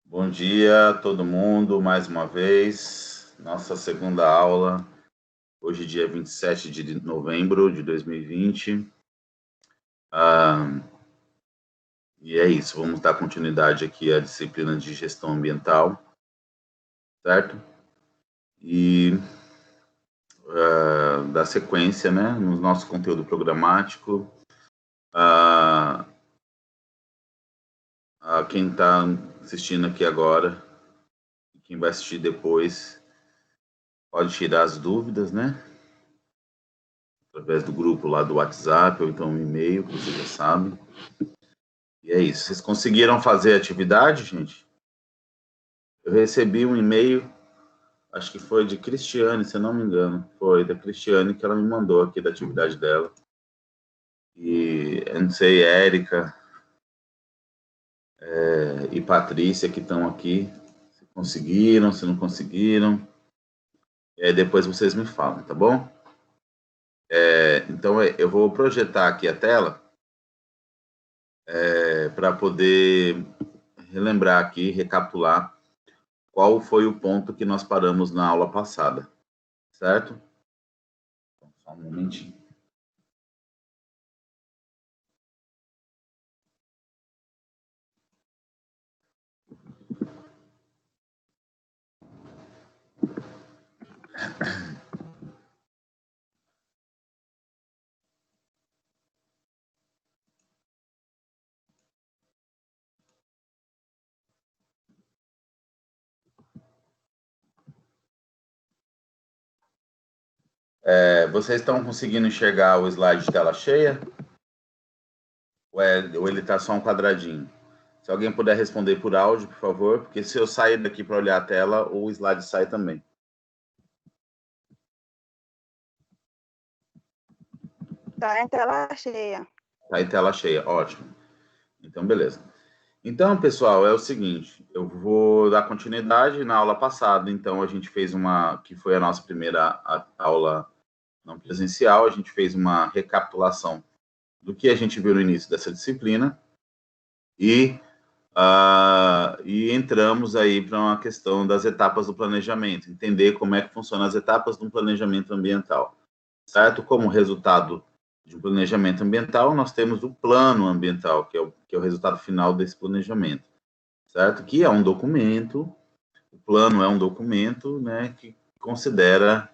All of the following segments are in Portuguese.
Bom dia a todo mundo, mais uma vez, nossa segunda aula, hoje dia 27 de novembro de 2020. E é isso, vamos dar continuidade aqui à disciplina de gestão ambiental, certo? E dar sequência, né, no nosso conteúdo programático. A quem está assistindo aqui agora, quem vai assistir depois, pode tirar as dúvidas, né? Através do grupo lá do WhatsApp, ou então um e-mail, que você já sabe. E é isso. Vocês conseguiram fazer a atividade, gente? Eu recebi um e-mail, acho que foi de Cristiane, se eu não me engano. Foi da Cristiane que ela me mandou aqui da atividade dela. E eu não sei, Érica e Patrícia que estão aqui. Se conseguiram, se não conseguiram. E aí depois vocês me falam, tá bom? Então eu vou projetar aqui a tela para poder relembrar aqui, recapitular qual foi o ponto que nós paramos na aula passada, certo? Só um momentinho. Vocês estão conseguindo enxergar o slide de tela cheia? Ou ele está só um quadradinho? Se alguém puder responder por áudio, por favor, porque se eu sair daqui para olhar a tela, o slide sai também. Tá em tela cheia. Tá em tela cheia, ótimo. Então, beleza. Então, pessoal, é o seguinte, eu vou dar continuidade na aula passada, então a gente fez que foi a nossa primeira aula não presencial, a gente fez uma recapitulação do que a gente viu no início dessa disciplina e entramos aí para uma questão das etapas do planejamento, entender como é que funcionam as etapas de um planejamento ambiental, certo? Como resultado de um planejamento ambiental, nós temos o plano ambiental, que é o resultado final desse planejamento, certo? Que é um documento, o plano é um documento, né, que considera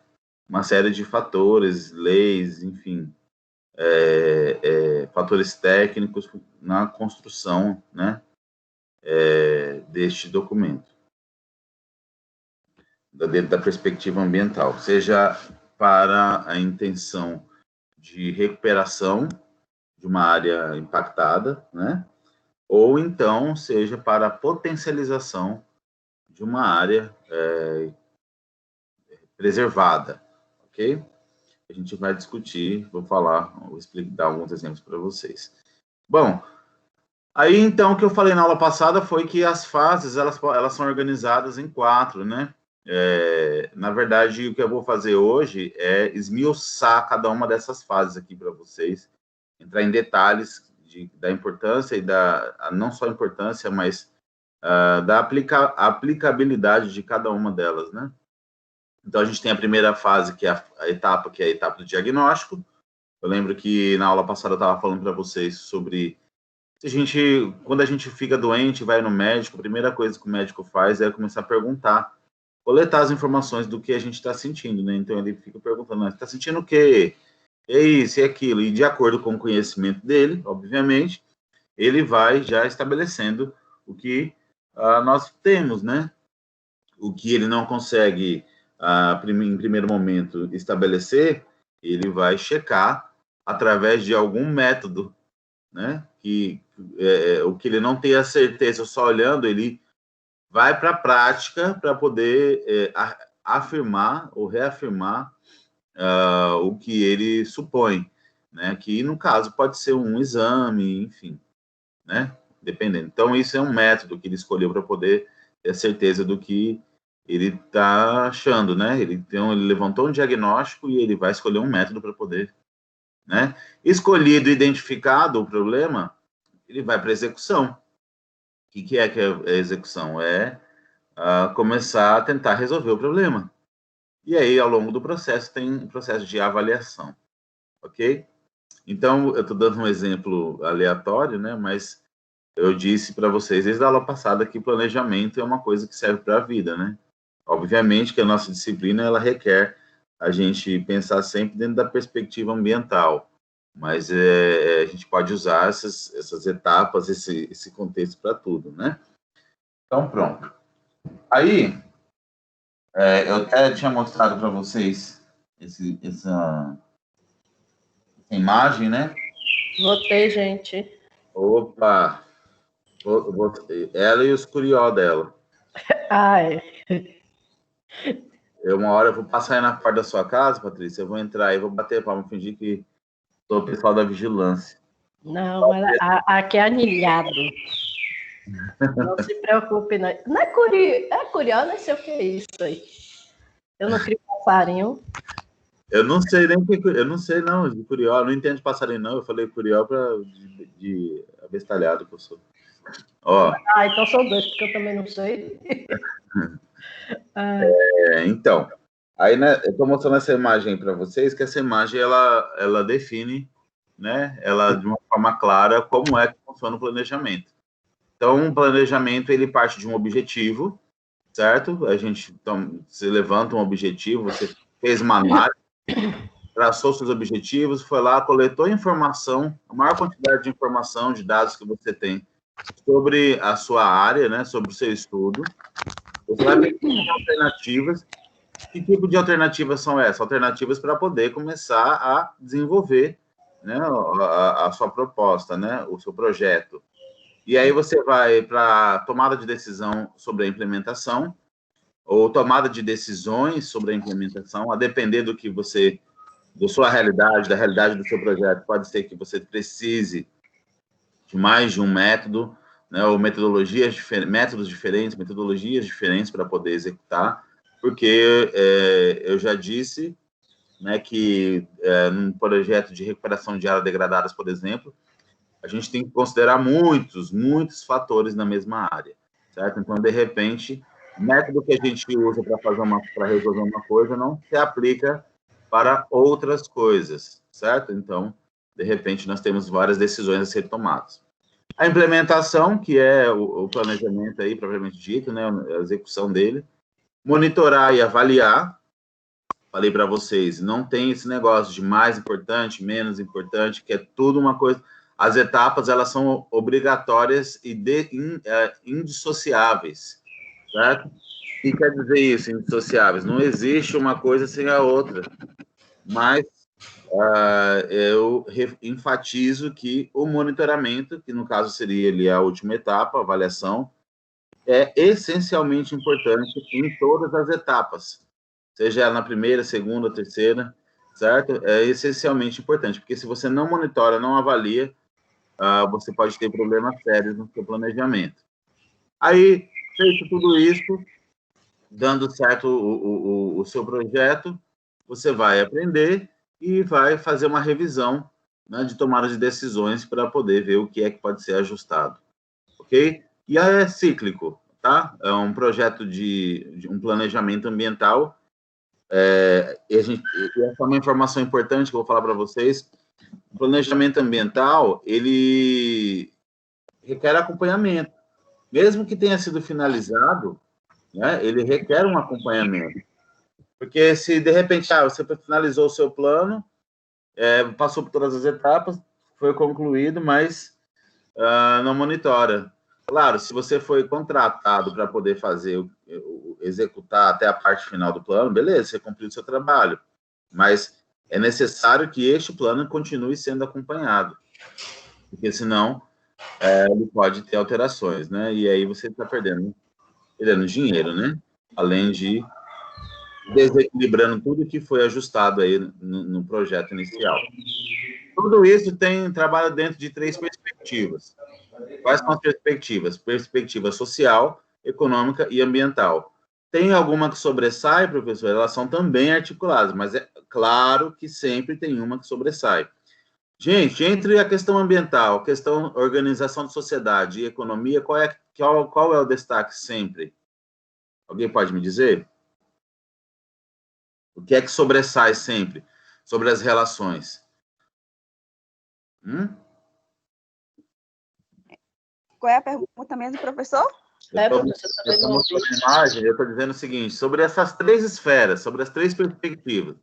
uma série de fatores, leis, enfim, fatores técnicos na construção, né, deste documento, dentro da perspectiva ambiental, seja para a intenção de recuperação de uma área impactada, né, ou então seja para a potencialização de uma área preservada, ok? A gente vai discutir, vou dar alguns exemplos para vocês. Bom, aí, então, o que eu falei na aula passada foi que as fases, elas são organizadas em 4, né? Na verdade, o que eu vou fazer hoje é esmiuçar cada uma dessas fases aqui para vocês, entrar em detalhes da importância e não só importância, mas da aplicabilidade de cada uma delas, né? Então, a gente tem a primeira fase, que é a etapa do diagnóstico. Eu lembro que na aula passada eu estava falando para vocês sobre quando a gente fica doente, vai no médico, a primeira coisa que o médico faz é começar a perguntar, coletar as informações do que a gente está sentindo, né? Então ele fica perguntando, você está sentindo o quê? É isso, é aquilo. E de acordo com o conhecimento dele, obviamente, ele vai já estabelecendo o que nós temos, né? O que ele não consegue, em primeiro momento, estabelecer, ele vai checar através de algum método, né? O que ele não tem a certeza só olhando, ele vai para a prática para poder afirmar ou reafirmar o que ele supõe, né? Que no caso pode ser um exame, enfim, né? Dependendo. Então isso é um método que ele escolheu para poder ter a certeza do que ele está achando, né? Ele levantou um diagnóstico e ele vai escolher um método para poder, né? Escolhido, identificado o problema, ele vai para a execução. que é a execução? É começar a tentar resolver o problema. E aí, ao longo do processo, tem um processo de avaliação, ok? Então, eu estou dando um exemplo aleatório, né? Mas eu disse para vocês desde a aula passada que planejamento é uma coisa que serve para a vida, né? Obviamente que a nossa disciplina, ela requer a gente pensar sempre dentro da perspectiva ambiental, mas a gente pode usar essas etapas, esse contexto para tudo, né? Então, pronto. Aí, eu até tinha mostrado para vocês essa imagem, né? Votei, gente. Opa! Ela e os curió dela. É. Uma hora eu vou passar aí na porta da sua casa, Patrícia, eu vou entrar aí, vou bater palma, fingir que sou o pessoal da vigilância. Não, mas aqui é anilhado. Não se preocupe, não. Não é curió, não sei o que é isso aí. Eu não crio passarinho. Eu não sei nem eu não sei não, de curió, eu não entendo de passarinho não, eu falei curió de abestalhado que eu sou. Ó. Então são dois, porque eu também não sei. Então, aí, né, eu estou mostrando essa imagem para vocês, que essa imagem, ela define, né, ela de uma forma clara, como é que funciona o planejamento. Então, o planejamento, ele parte de um objetivo, certo? Então, você levanta um objetivo, você fez uma análise, traçou seus objetivos, foi lá, coletou informação, a maior quantidade de informação, de dados que você tem sobre a sua área, né, sobre o seu estudo. Você vai ver alternativas. Que tipo de alternativas são essas? Alternativas para poder começar a desenvolver, né, a sua proposta, né, o seu projeto. E aí você vai para tomada de decisão sobre a implementação, ou tomada de decisões sobre a implementação, a depender da sua realidade, da realidade do seu projeto. Pode ser que você precise de mais de um método, né, ou métodos diferentes, metodologias diferentes para poder executar, porque eu já disse, né, que num projeto de recuperação de áreas degradadas, por exemplo, a gente tem que considerar muitos fatores na mesma área, certo? Então, de repente, o método que a gente usa para resolver uma coisa não se aplica para outras coisas, certo? Então, de repente, nós temos várias decisões a ser tomadas. A implementação, que é o planejamento aí, propriamente dito, né, a execução dele. Monitorar e avaliar. Falei para vocês, não tem esse negócio de mais importante, menos importante, que é tudo uma coisa. As etapas, elas são obrigatórias e indissociáveis, certo? O que quer dizer isso, indissociáveis? Não existe uma coisa sem a outra. Mas eu enfatizo que o monitoramento, que no caso seria ali a última etapa, a avaliação, é essencialmente importante em todas as etapas, seja ela na primeira, segunda, terceira, certo? É essencialmente importante, porque se você não monitora, não avalia, você pode ter problemas sérios no seu planejamento. Aí, feito tudo isso, dando certo o seu projeto, você vai aprender e vai fazer uma revisão, né, de tomada de decisões para poder ver o que é que pode ser ajustado, ok? E aí é cíclico, tá? É um projeto de um planejamento ambiental. E essa é uma informação importante que eu vou falar para vocês. O planejamento ambiental, ele requer acompanhamento. Mesmo que tenha sido finalizado, né, ele requer um acompanhamento. Porque se, de repente, você finalizou o seu plano, passou por todas as etapas, foi concluído, mas não monitora. Claro, se você foi contratado para poder executar até a parte final do plano, beleza, você cumpriu o seu trabalho. Mas é necessário que este plano continue sendo acompanhado. Porque senão ele pode ter alterações, né? E aí você está perdendo dinheiro, né? Além de desequilibrando tudo que foi ajustado aí no projeto inicial. Tudo isso trabalha dentro de 3 perspectivas. Quais são as perspectivas? Perspectiva social, econômica e ambiental. Tem alguma que sobressai, professor? Elas são também articuladas, mas é claro que sempre tem uma que sobressai. Gente, entre a questão ambiental, questão organização de sociedade e economia, qual é o destaque sempre? Alguém pode me dizer? O que é que sobressai sempre sobre as relações? Qual é a pergunta mesmo, professor? Eu estou mostrando a imagem, eu estou dizendo o seguinte, sobre essas três esferas, sobre as três perspectivas,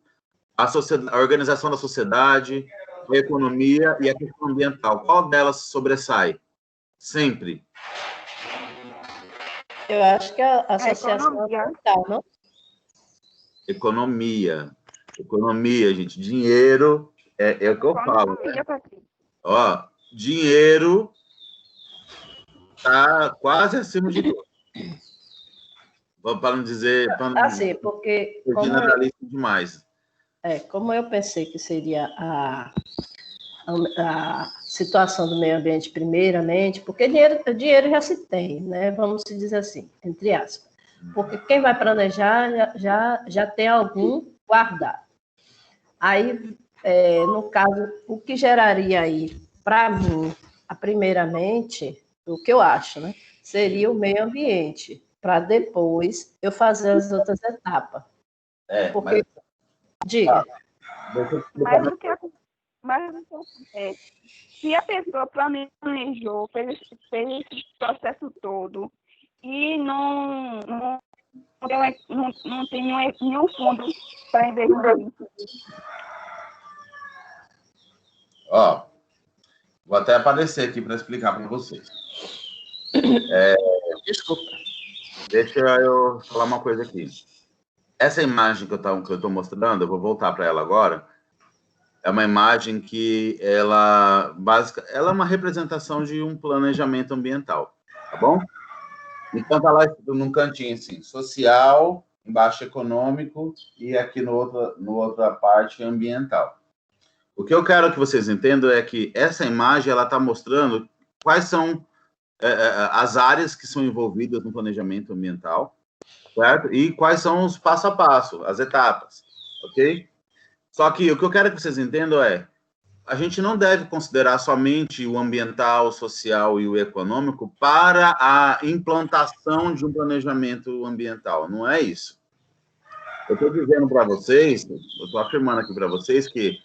a organização da sociedade, a economia e a questão ambiental, qual delas sobressai? Sempre. Eu acho que a associação ambiental, não? Economia, gente, dinheiro é o que eu falo. Ó, dinheiro tá quase acima de tudo. Para não dizer... Assim, porque... generalista demais. Como eu pensei que seria a situação do meio ambiente primeiramente, porque dinheiro já se tem, né? Vamos dizer assim, entre aspas. Porque quem vai planejar já tem algum guardado. Aí, no caso, o que geraria aí, para mim, primeiramente, o que eu acho, né? Seria o meio ambiente, para depois eu fazer as outras etapas. Porque, diga. Mais do que se a pessoa planejou, fez esse processo todo e não tem nenhum fundo para investir. Ó, vou até aparecer aqui para explicar para vocês. Desculpa. Deixa eu falar uma coisa aqui. Essa imagem que eu estou mostrando, eu vou voltar para ela agora, é uma imagem que ela é uma representação de um planejamento ambiental, tá bom? Então tá lá num cantinho assim, social, embaixo econômico e aqui no outra parte ambiental. O que eu quero que vocês entendam é que essa imagem ela está mostrando quais são as áreas que são envolvidas no planejamento ambiental, certo? E quais são os passo a passo, as etapas, ok? Só que o que eu quero que vocês entendam é, a gente não deve considerar somente o ambiental, o social e o econômico para a implantação de um planejamento ambiental, não é isso. Eu estou dizendo para vocês, eu estou afirmando aqui para vocês que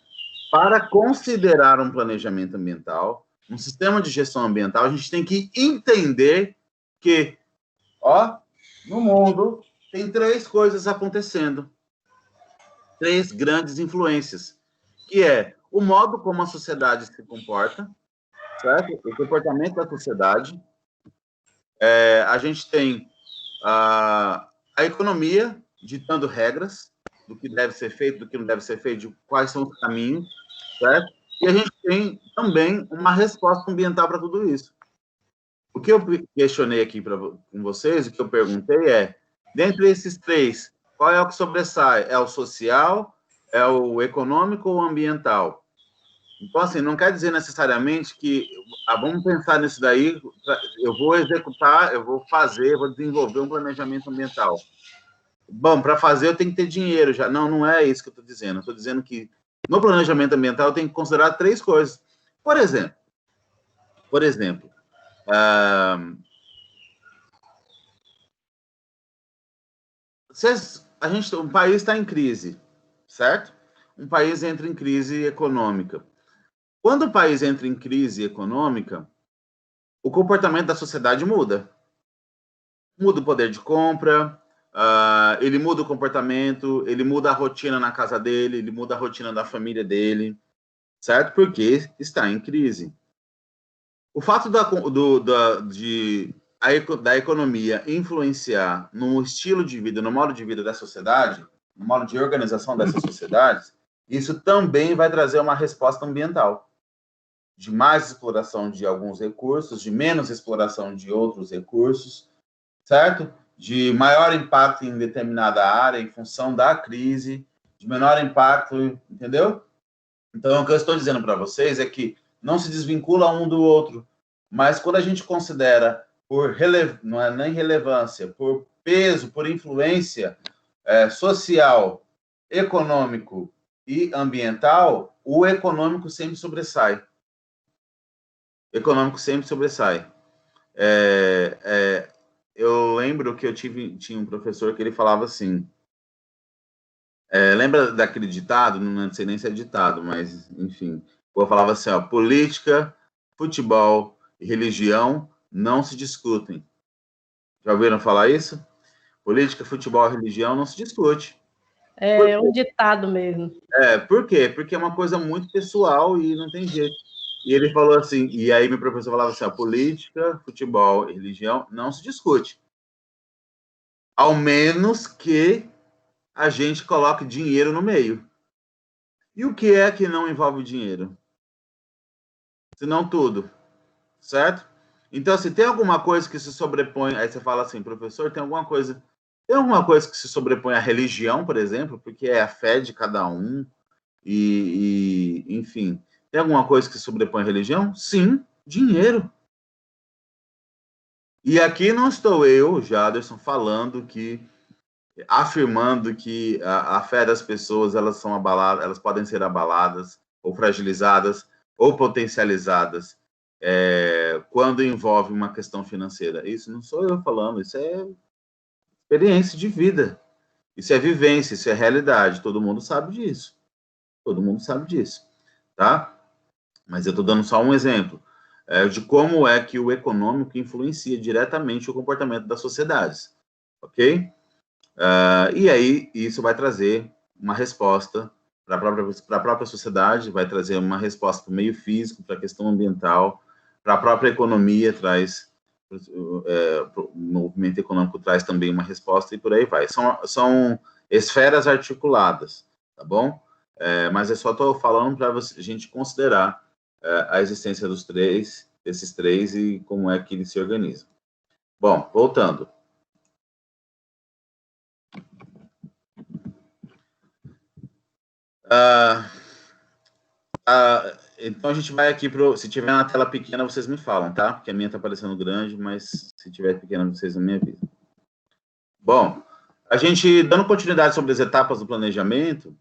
para considerar um planejamento ambiental, um sistema de gestão ambiental, a gente tem que entender que, no mundo tem três coisas acontecendo. Três grandes influências, que é o modo como a sociedade se comporta, certo? O comportamento da sociedade. A gente tem a economia ditando regras do que deve ser feito, do que não deve ser feito, de quais são os caminhos, certo? E a gente tem também uma resposta ambiental para tudo isso. O que eu questionei aqui com vocês, o que eu perguntei é, dentre esses três, qual é o que sobressai? É o social, é o econômico ou o ambiental? Então, assim, não quer dizer necessariamente que, vamos pensar nisso daí, eu vou executar, eu vou desenvolver um planejamento ambiental. Bom, para fazer eu tenho que ter dinheiro já. Não é isso que eu estou dizendo. Eu estou dizendo que no planejamento ambiental eu tenho que considerar três coisas. Por exemplo, um país está em crise, certo? Um país entra em crise econômica. Quando o país entra em crise econômica, o comportamento da sociedade muda. Muda o poder de compra, ele muda o comportamento, ele muda a rotina na casa dele, ele muda a rotina da família dele, certo? Porque está em crise. O fato da economia influenciar no estilo de vida, no modo de vida da sociedade, no modo de organização dessas sociedades, isso também vai trazer uma resposta ambiental. De mais exploração de alguns recursos, de menos exploração de outros recursos, certo? De maior impacto em determinada área, em função da crise, de menor impacto, entendeu? Então, o que eu estou dizendo para vocês é que não se desvincula um do outro, mas quando a gente considera não é nem relevância, por peso, por influência social, econômico e ambiental, o econômico sempre sobressai. Econômico sempre sobressai. Eu lembro que tinha um professor que ele falava assim, lembra daquele ditado? Não sei nem se é ditado, mas, enfim, eu falava assim, ó, política, futebol e religião não se discutem. Já ouviram falar isso? Política, futebol e religião não se discute. É um ditado mesmo. Por quê? Porque é uma coisa muito pessoal e não tem jeito. E ele falou assim, e aí meu professor falava assim, ó, política, futebol e religião não se discute. Ao menos que a gente coloque dinheiro no meio. E o que é que não envolve dinheiro? Se não tudo, certo? Então, se tem alguma coisa que se sobrepõe, aí você fala assim, professor, tem alguma coisa que se sobrepõe à religião, por exemplo, porque é a fé de cada um, enfim, tem alguma coisa que se sobrepõe à religião? Sim, dinheiro. E aqui não estou eu, Jaderson, afirmando que a fé das pessoas, elas são abaladas, elas podem ser abaladas, ou fragilizadas, ou potencializadas, quando envolve uma questão financeira. Isso não sou eu falando, isso é experiência de vida, isso é vivência, isso é realidade, todo mundo sabe disso, tá? Mas eu estou dando só um exemplo de como é que o econômico influencia diretamente o comportamento das sociedades, ok? E aí isso vai trazer uma resposta para a própria sociedade, vai trazer uma resposta para o meio físico, para a questão ambiental, para a própria economia, o movimento econômico traz também uma resposta e por aí vai. São esferas articuladas, tá bom? Mas eu só estou falando para a gente considerar a existência desses três e como é que eles se organizam. Bom, voltando. Então a gente vai aqui se tiver na tela pequena, vocês me falam, tá? Porque a minha tá aparecendo grande, mas se tiver pequena, vocês me avisam. Bom, a gente, dando continuidade sobre as etapas do planejamento,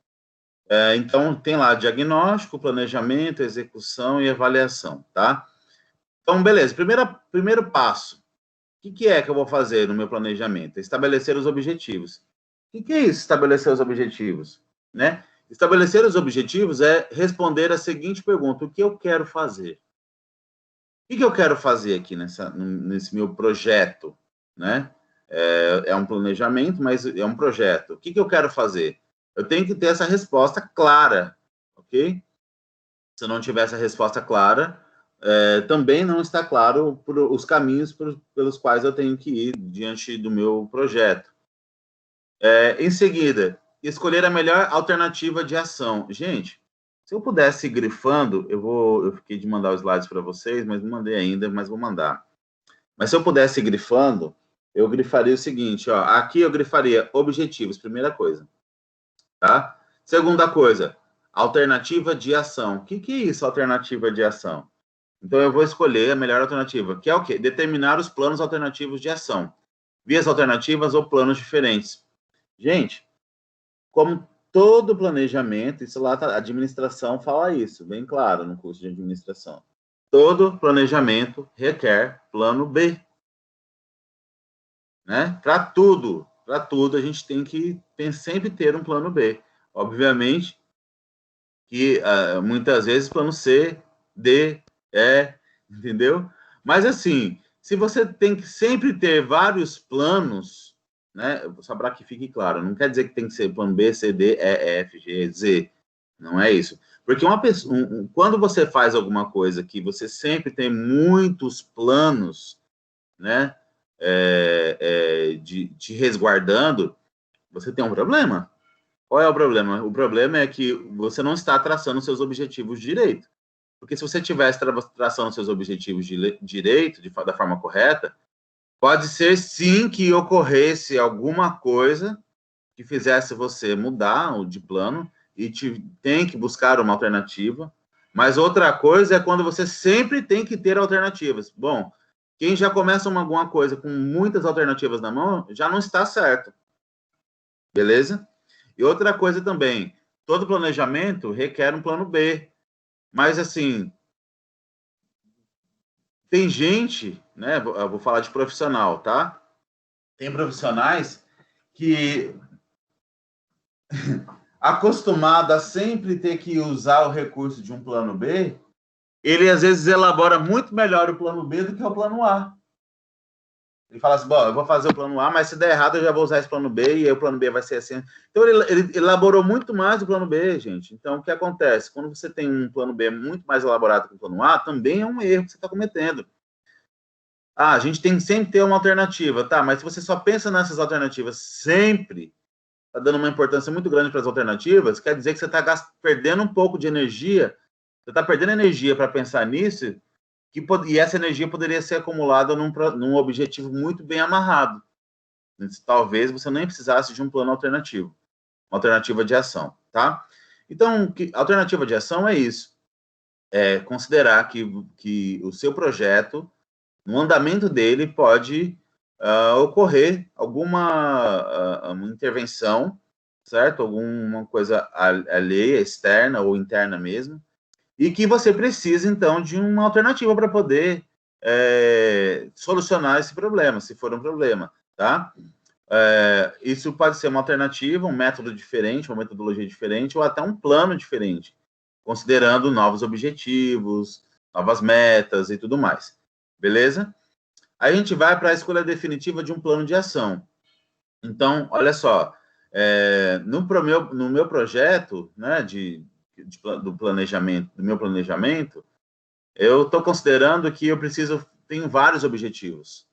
então tem lá diagnóstico, planejamento, execução e avaliação, tá? Então, beleza, primeiro passo. O que é que eu vou fazer no meu planejamento? Estabelecer os objetivos. O que é isso, estabelecer os objetivos? Né? Estabelecer os objetivos é responder a seguinte pergunta: o que eu quero fazer? O que eu quero fazer aqui nesse meu projeto? Né? É um planejamento, mas é um projeto. O que eu quero fazer? Eu tenho que ter essa resposta clara, ok? Se eu não tiver essa resposta clara, também não está claro os caminhos pelos quais eu tenho que ir diante do meu projeto. Em seguida, escolher a melhor alternativa de ação. Gente, se eu pudesse ir grifando, eu fiquei de mandar os slides para vocês, mas não mandei ainda, mas vou mandar. Mas se eu pudesse ir grifando, eu grifaria o seguinte, ó, aqui eu grifaria objetivos, primeira coisa, tá? Segunda coisa, alternativa de ação. O que é isso, alternativa de ação? Então, eu vou escolher a melhor alternativa, que é o quê? Determinar os planos alternativos de ação. Vias alternativas ou planos diferentes. Gente, como todo planejamento, isso lá, a administração fala isso, bem claro no curso de administração. Todo planejamento requer plano B. Né? Para tudo, a gente tem que sempre ter um plano B. Obviamente que muitas vezes plano C, D, E, entendeu? Mas assim, se você tem que sempre ter vários planos, né? Só para que fique claro, não quer dizer que tem que ser plano B, C, D, E, F, G, Z. Não é isso. Porque quando você faz alguma coisa que você sempre tem muitos planos, né? Te resguardando, você tem um problema. Qual é o problema? O problema é que você não está traçando seus objetivos direito. Porque se você estivesse traçando seus objetivos direito, da forma correta, pode ser sim que ocorresse alguma coisa que fizesse você mudar de plano e tem que buscar uma alternativa. Mas outra coisa é quando você sempre tem que ter alternativas. Bom, quem já começa alguma coisa com muitas alternativas na mão, já não está certo. Beleza? E outra coisa também, todo planejamento requer um plano B. Mas, assim, tem gente, né? Eu vou falar de profissional, tá? Tem profissionais que acostumado a sempre ter que usar o recurso de um plano B, ele às vezes elabora muito melhor o plano B do que o plano A. Ele fala assim, bom, eu vou fazer o plano A, mas se der errado eu já vou usar esse plano B e aí o plano B vai ser assim. Então ele elaborou muito mais o plano B, gente. Então o que acontece? Quando você tem um plano B muito mais elaborado que o plano A, também é um erro que você está cometendo. A gente tem que sempre ter uma alternativa, tá? Mas se você só pensa nessas alternativas sempre, está dando uma importância muito grande para as alternativas, quer dizer que você está perdendo um pouco de energia, você está perdendo energia para pensar nisso, e essa energia poderia ser acumulada num objetivo muito bem amarrado. Talvez você nem precisasse de um plano alternativo, uma alternativa de ação, tá? Então, alternativa de ação é isso, é considerar que o seu projeto, no andamento dele, pode ocorrer alguma uma intervenção, certo? Alguma coisa alheia, externa ou interna mesmo, e que você precisa, então, de uma alternativa para poder solucionar esse problema, se for um problema, tá? Isso pode ser uma alternativa, um método diferente, uma metodologia diferente, ou até um plano diferente, considerando novos objetivos, novas metas e tudo mais. Beleza? Aí a gente vai para a escolha definitiva de um plano de ação. Então, olha só, no meu projeto, né, do planejamento, do meu planejamento, eu estou considerando que tenho vários objetivos.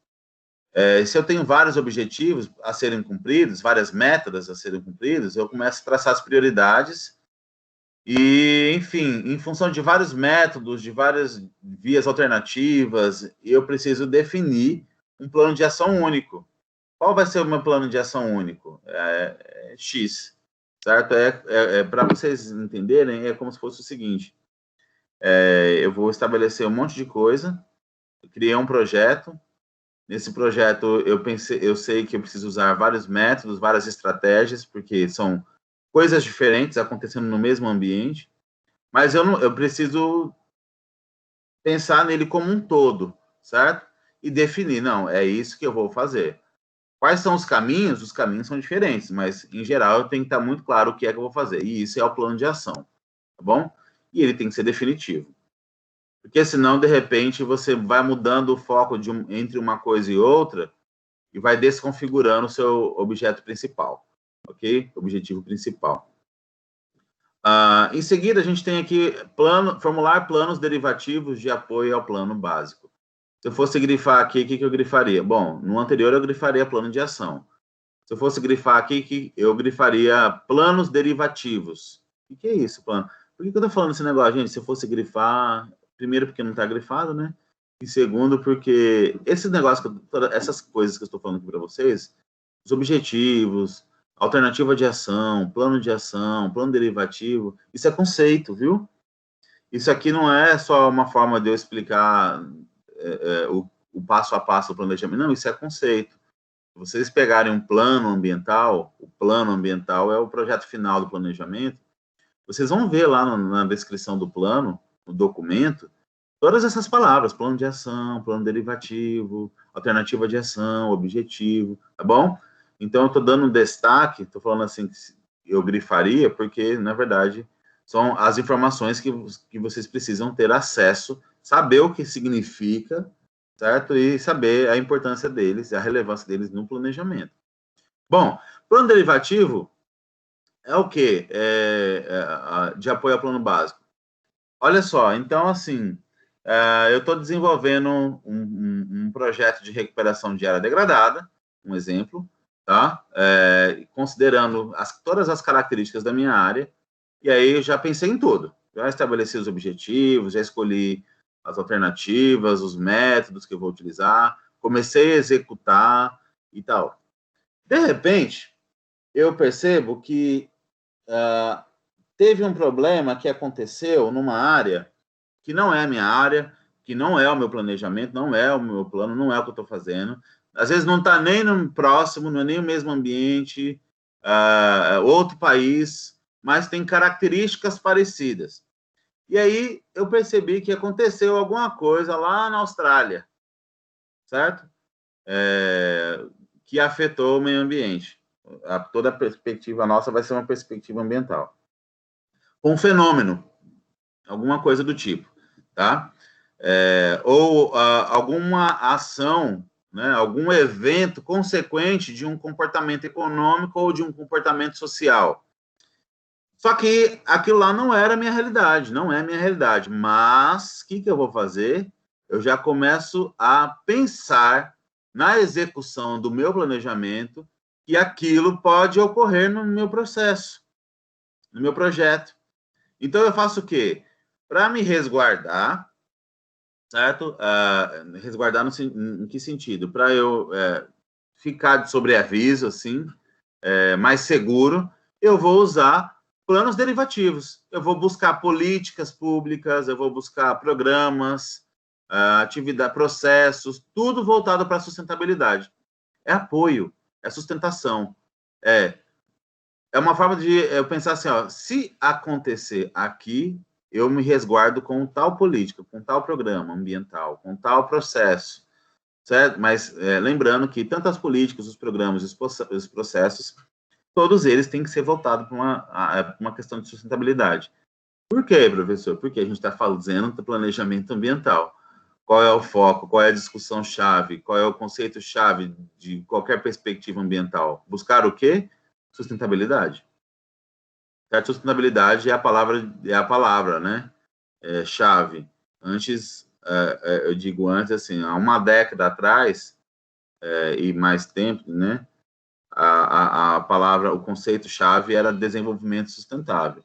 Se eu tenho vários objetivos a serem cumpridos, várias metas a serem cumpridas, eu começo a traçar as prioridades e, enfim, em função de vários métodos, de várias vias alternativas, eu preciso definir um plano de ação único. Qual vai ser o meu plano de ação único? X, certo? Para vocês entenderem, é como se fosse o seguinte, eu vou estabelecer um monte de coisa, eu criei um projeto, nesse projeto eu sei que eu preciso usar vários métodos, várias estratégias, porque são coisas diferentes acontecendo no mesmo ambiente, mas eu preciso pensar nele como um todo, certo? E definir, não, é isso que eu vou fazer. Quais são os caminhos? Os caminhos são diferentes, mas, em geral, eu tenho que estar muito claro o que é que eu vou fazer. E isso é o plano de ação, tá bom? E ele tem que ser definitivo. Porque, senão, de repente, você vai mudando o foco entre uma coisa e outra e vai desconfigurando o seu objeto principal, ok? Objetivo principal. Em seguida, a gente tem aqui formular planos derivativos de apoio ao plano básico. Se eu fosse grifar aqui, o que eu grifaria? Bom, no anterior eu grifaria plano de ação. Se eu fosse grifar aqui, eu grifaria planos derivativos. O que é isso, plano? Por que eu estou falando esse negócio, gente? Se eu fosse grifar, primeiro porque não está grifado, né? E segundo porque esse negócio, essas coisas que eu estou falando aqui para vocês, os objetivos, alternativa de ação, plano derivativo, isso é conceito, viu? Isso aqui não é só uma forma de eu explicar o passo a passo do planejamento, não, isso é conceito. Se vocês pegarem um plano ambiental, o plano ambiental é o projeto final do planejamento, vocês vão ver lá na descrição do plano, no documento, todas essas palavras, plano de ação, plano derivativo, alternativa de ação, objetivo, tá bom? Então, eu estou dando um destaque, estou falando assim, que eu grifaria, porque, na verdade, são as informações que vocês precisam ter acesso, saber o que significa, certo? E saber a importância deles, a relevância deles no planejamento. Bom, plano derivativo é o quê? De apoio ao plano básico. Olha só, então, assim, eu estou desenvolvendo um projeto de recuperação de área degradada, um exemplo, tá? Considerando todas as características da minha área, e aí eu já pensei em tudo. Já estabeleci os objetivos, já escolhi as alternativas, os métodos que eu vou utilizar, comecei a executar e tal. De repente, eu percebo que teve um problema que aconteceu numa área que não é a minha área, que não é o meu planejamento, não é o meu plano, não é o que eu estou fazendo. Às vezes não está nem no próximo, não é nem o mesmo ambiente, outro país, mas têm características parecidas. E aí eu percebi que aconteceu alguma coisa lá na Austrália, certo? Que afetou o meio ambiente. Toda a perspectiva nossa vai ser uma perspectiva ambiental. Um fenômeno, alguma coisa do tipo, tá? Ou alguma ação, né, algum evento consequente de um comportamento econômico ou de um comportamento social. Só que aquilo lá não era a minha realidade, não é a minha realidade. Mas o que eu vou fazer? Eu já começo a pensar na execução do meu planejamento que aquilo pode ocorrer no meu processo, no meu projeto. Então eu faço o quê? Para me resguardar, certo? Resguardar em que sentido? Para eu ficar de sobreaviso, assim, mais seguro, eu vou usar planos derivativos. Eu vou buscar políticas públicas, eu vou buscar programas, atividade, processos, tudo voltado para a sustentabilidade. É apoio, é sustentação. É uma forma de eu pensar assim, ó, se acontecer aqui, eu me resguardo com tal política, com tal programa ambiental, com tal processo, certo? Mas lembrando que tanto as políticas, os programas, os processos, todos eles têm que ser voltados para uma questão de sustentabilidade. Por quê, professor? Porque a gente está fazendo do planejamento ambiental. Qual é o foco? Qual é a discussão-chave? Qual é o conceito-chave de qualquer perspectiva ambiental? Buscar o quê? Sustentabilidade. A sustentabilidade é a palavra, né? Chave. Antes, eu digo antes, assim, há uma década atrás, e mais tempo, né? A palavra, o conceito-chave era desenvolvimento sustentável.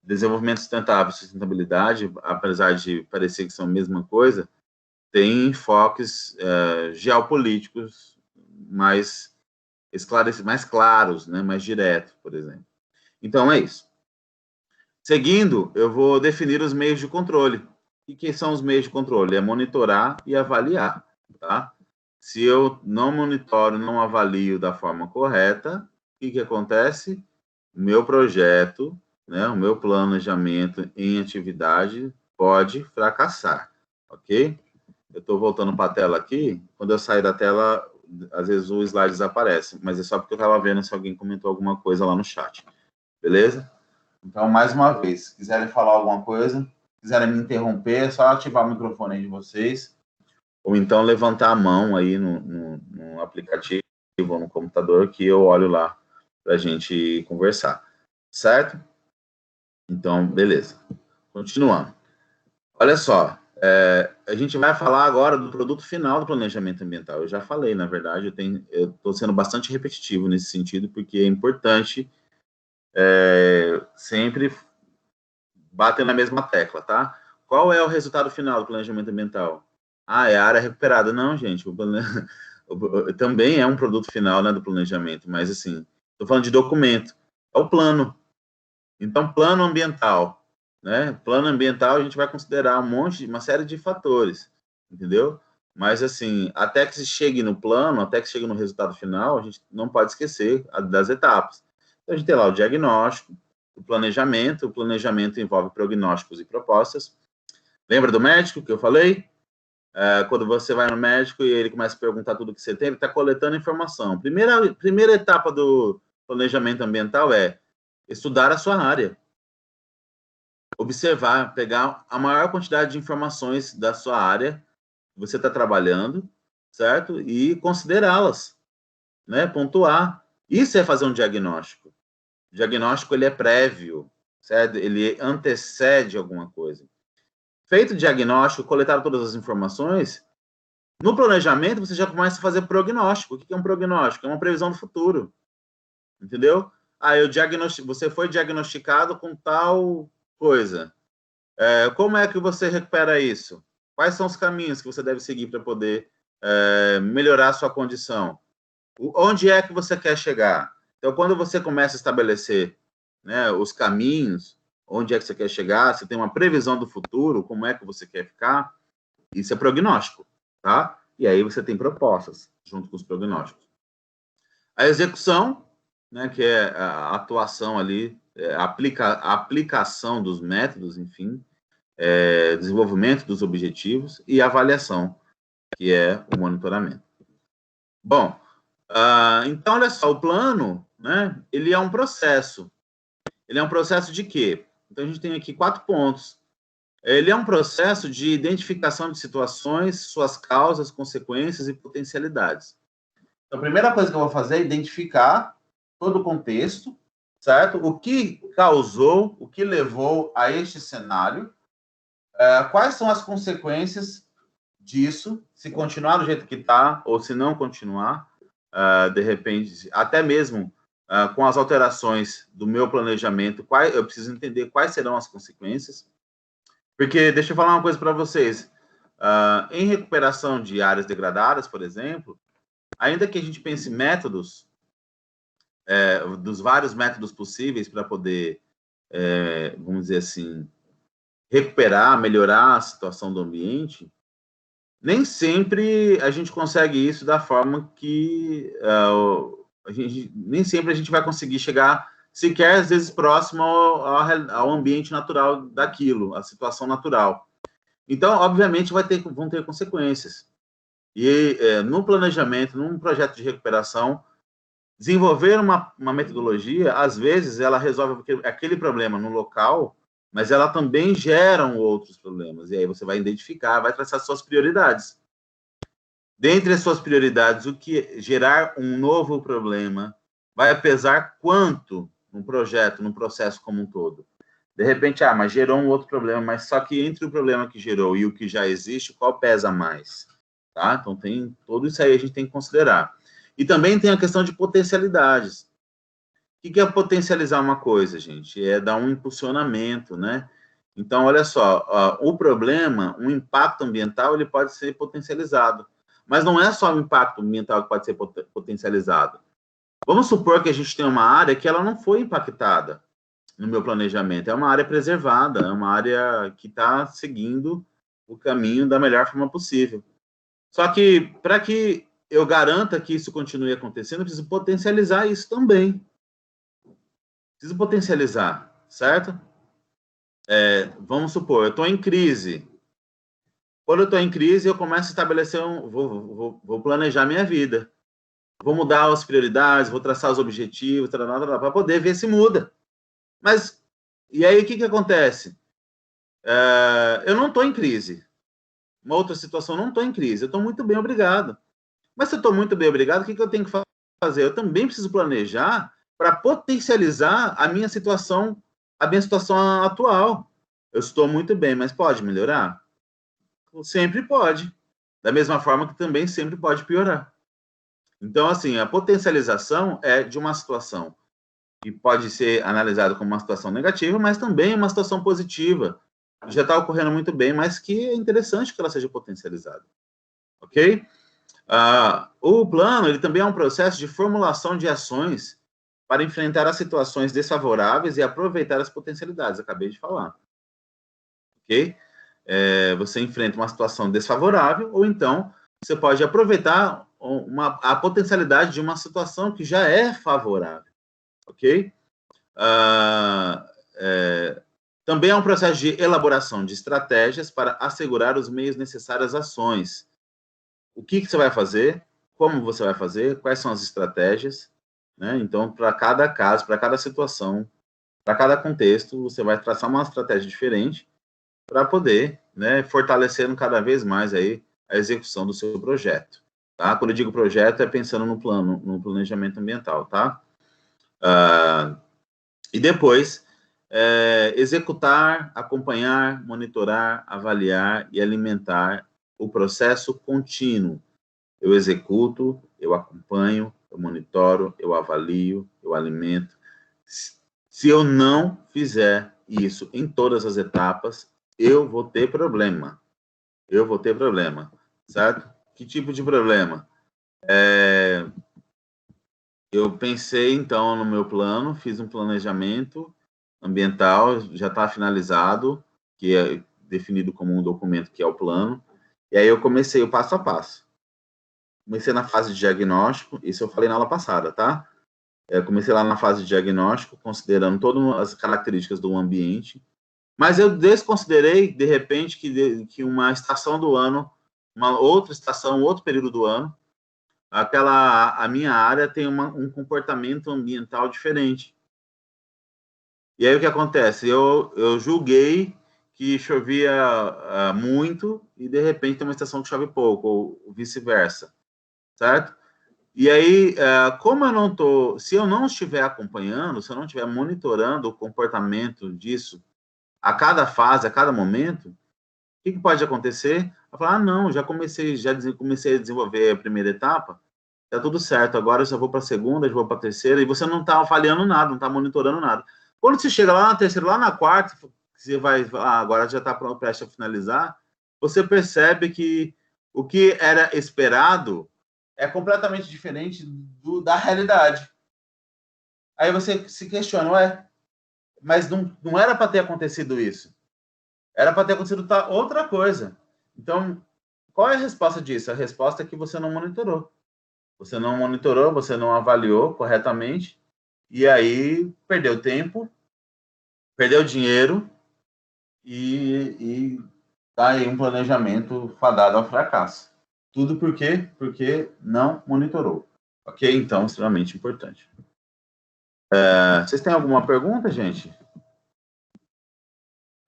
Desenvolvimento sustentável e sustentabilidade, apesar de parecer que são a mesma coisa, tem enfoques geopolíticos mais mais claros, né? Mais diretos, por exemplo. Então, é isso. Seguindo, eu vou definir os meios de controle. E que são os meios de controle? É monitorar e avaliar, tá? Se eu não monitoro, não avalio da forma correta, o que acontece? O meu projeto, né, o meu planejamento em atividade pode fracassar, ok? Eu estou voltando para a tela aqui. Quando eu sair da tela, às vezes o slide desaparece, mas é só porque eu estava vendo se alguém comentou alguma coisa lá no chat. Beleza? Então, mais uma vez, se quiserem falar alguma coisa, quiserem me interromper, é só ativar o microfone aí de vocês, ou então levantar a mão aí no aplicativo ou no computador, que eu olho lá para a gente conversar. Certo? Então, beleza. Continuando. Olha só, a gente vai falar agora do produto final do planejamento ambiental. Eu já falei, na verdade, eu estou sendo bastante repetitivo nesse sentido, porque é importante sempre bater na mesma tecla, tá? Qual é o resultado final do planejamento ambiental? É a área recuperada. Não, gente, também é um produto final, né, do planejamento, mas assim, estou falando de documento. É o plano. Então, plano ambiental, né? Plano ambiental a gente vai considerar uma série de fatores, entendeu? Mas assim, até que se chegue no plano, até que chegue no resultado final, a gente não pode esquecer das etapas. Então, a gente tem lá o diagnóstico, o planejamento envolve prognósticos e propostas. Lembra do médico que eu falei? Quando você vai no médico e ele começa a perguntar tudo que você tem, ele está coletando informação. Primeira etapa do planejamento ambiental é estudar a sua área. Observar, pegar a maior quantidade de informações da sua área que você está trabalhando, certo? E considerá-las, né? Pontuar. Isso é fazer um diagnóstico. O diagnóstico, ele é prévio, certo? Ele antecede alguma coisa. Feito o diagnóstico, coletar todas as informações, no planejamento você já começa a fazer prognóstico. O que é um prognóstico? É uma previsão do futuro. Entendeu? Você foi diagnosticado com tal coisa. Como é que você recupera isso? Quais são os caminhos que você deve seguir para poder melhorar a sua condição? Onde é que você quer chegar? Então, quando você começa a estabelecer, né, os caminhos, onde é que você quer chegar, você tem uma previsão do futuro, como é que você quer ficar, isso é prognóstico, tá? E aí você tem propostas junto com os prognósticos. A execução, né, que é a atuação ali, a aplicação dos métodos, enfim, desenvolvimento dos objetivos e avaliação, que é o monitoramento. Bom, então, olha só, o plano, né, ele é um processo. Ele é um processo de quê? Então, a gente tem aqui 4 pontos. Ele é um processo de identificação de situações, suas causas, consequências e potencialidades. Então, a primeira coisa que eu vou fazer é identificar todo o contexto, certo? O que causou, o que levou a este cenário, quais são as consequências disso, se continuar do jeito que está, ou se não continuar, de repente, até mesmo com as alterações do meu planejamento, eu preciso entender quais serão as consequências. Porque, deixa eu falar uma coisa para vocês, em recuperação de áreas degradadas, por exemplo, ainda que a gente pense métodos, dos vários métodos possíveis para poder, vamos dizer assim, recuperar, melhorar a situação do ambiente, nem sempre a gente consegue isso da forma que nem sempre a gente vai conseguir chegar sequer, às vezes, próximo ao ambiente natural daquilo, a situação natural. Então, obviamente, vão ter consequências. E no planejamento, num projeto de recuperação, desenvolver uma metodologia, às vezes, ela resolve aquele problema no local, mas ela também gera outros problemas. E aí você vai identificar, vai traçar suas prioridades. Dentre as suas prioridades, o que gerar um novo problema vai pesar quanto num projeto, num processo como um todo. De repente, mas gerou um outro problema, mas só que entre o problema que gerou e o que já existe, qual pesa mais? Tá? Então, tem tudo isso aí a gente tem que considerar. E também tem a questão de potencialidades. O que é potencializar uma coisa, gente? É dar um impulsionamento, né? Então, olha só, o problema, um impacto ambiental, ele pode ser potencializado. Mas não é só o impacto ambiental que pode ser potencializado. Vamos supor que a gente tem uma área que ela não foi impactada no meu planejamento. É uma área preservada, é uma área que está seguindo o caminho da melhor forma possível. Só que, para que eu garanta que isso continue acontecendo, eu preciso potencializar isso também. Preciso potencializar, certo? Vamos supor, eu estou em crise. Quando eu estou em crise, eu começo a estabelecer, vou planejar minha vida. Vou mudar as prioridades, vou traçar os objetivos, para poder ver se muda. Mas, e aí o que acontece? Eu não estou em crise. Uma outra situação, não estou em crise. Eu estou muito bem, obrigado. Mas se eu estou muito bem, obrigado, o que eu tenho que fazer? Eu também preciso planejar para potencializar a minha situação atual. Eu estou muito bem, mas pode melhorar? Sempre pode. Da mesma forma que também sempre pode piorar. Então, assim, a potencialização é de uma situação que pode ser analisada como uma situação negativa, mas também uma situação positiva, que já está ocorrendo muito bem, mas que é interessante que ela seja potencializada. Ok? O plano, ele também é um processo de formulação de ações para enfrentar as situações desfavoráveis e aproveitar as potencialidades, acabei de falar. Ok? Você enfrenta uma situação desfavorável, ou então você pode aproveitar a potencialidade de uma situação que já é favorável, ok? Também é um processo de elaboração de estratégias para assegurar os meios necessários às ações. O que você vai fazer, como você vai fazer, quais são as estratégias, né? Então, para cada caso, para cada situação, para cada contexto, você vai traçar uma estratégia diferente para poder, né, fortalecendo cada vez mais aí a execução do seu projeto, tá? Quando eu digo projeto, é pensando no plano, no planejamento ambiental, tá? E depois, executar, acompanhar, monitorar, avaliar e alimentar o processo contínuo. Eu executo, eu acompanho, eu monitoro, eu avalio, eu alimento. Se eu não fizer isso em todas as etapas, eu vou ter problema. Eu vou ter problema, certo? Que tipo de problema? Eu pensei, então, no meu plano, fiz um planejamento ambiental, já está finalizado, que é definido como um documento que é o plano, e aí eu comecei o passo a passo. Comecei na fase de diagnóstico, isso eu falei na aula passada, tá? Comecei lá na fase de diagnóstico, considerando todas as características do ambiente, mas eu desconsiderei, de repente, que uma estação do ano, uma outra estação, outro período do ano, a minha área tem um comportamento ambiental diferente. E aí o que acontece? Eu julguei que chovia muito e de repente tem uma estação que chove pouco, ou vice-versa, certo? E aí, como eu não estou, se eu não estiver acompanhando, se eu não estiver monitorando o comportamento disso a cada fase, a cada momento, o que pode acontecer? Eu falar, não, já comecei a desenvolver a primeira etapa, tá tudo certo, agora eu já vou para a segunda, já vou para a terceira, e você não está avaliando nada, não está monitorando nada. Quando você chega lá na terceira, lá na quarta, você vai, agora já está prestes a finalizar, você percebe que o que era esperado é completamente diferente da realidade. Aí você se questiona, ué, mas não era para ter acontecido isso. Era para ter acontecido outra coisa. Então, qual é a resposta disso? A resposta é que você não monitorou. Você não monitorou, você não avaliou corretamente, e aí perdeu tempo, perdeu dinheiro, e tá aí um planejamento fadado ao fracasso. Tudo por quê? Porque não monitorou. Ok? Então, extremamente importante. Vocês têm alguma pergunta, gente?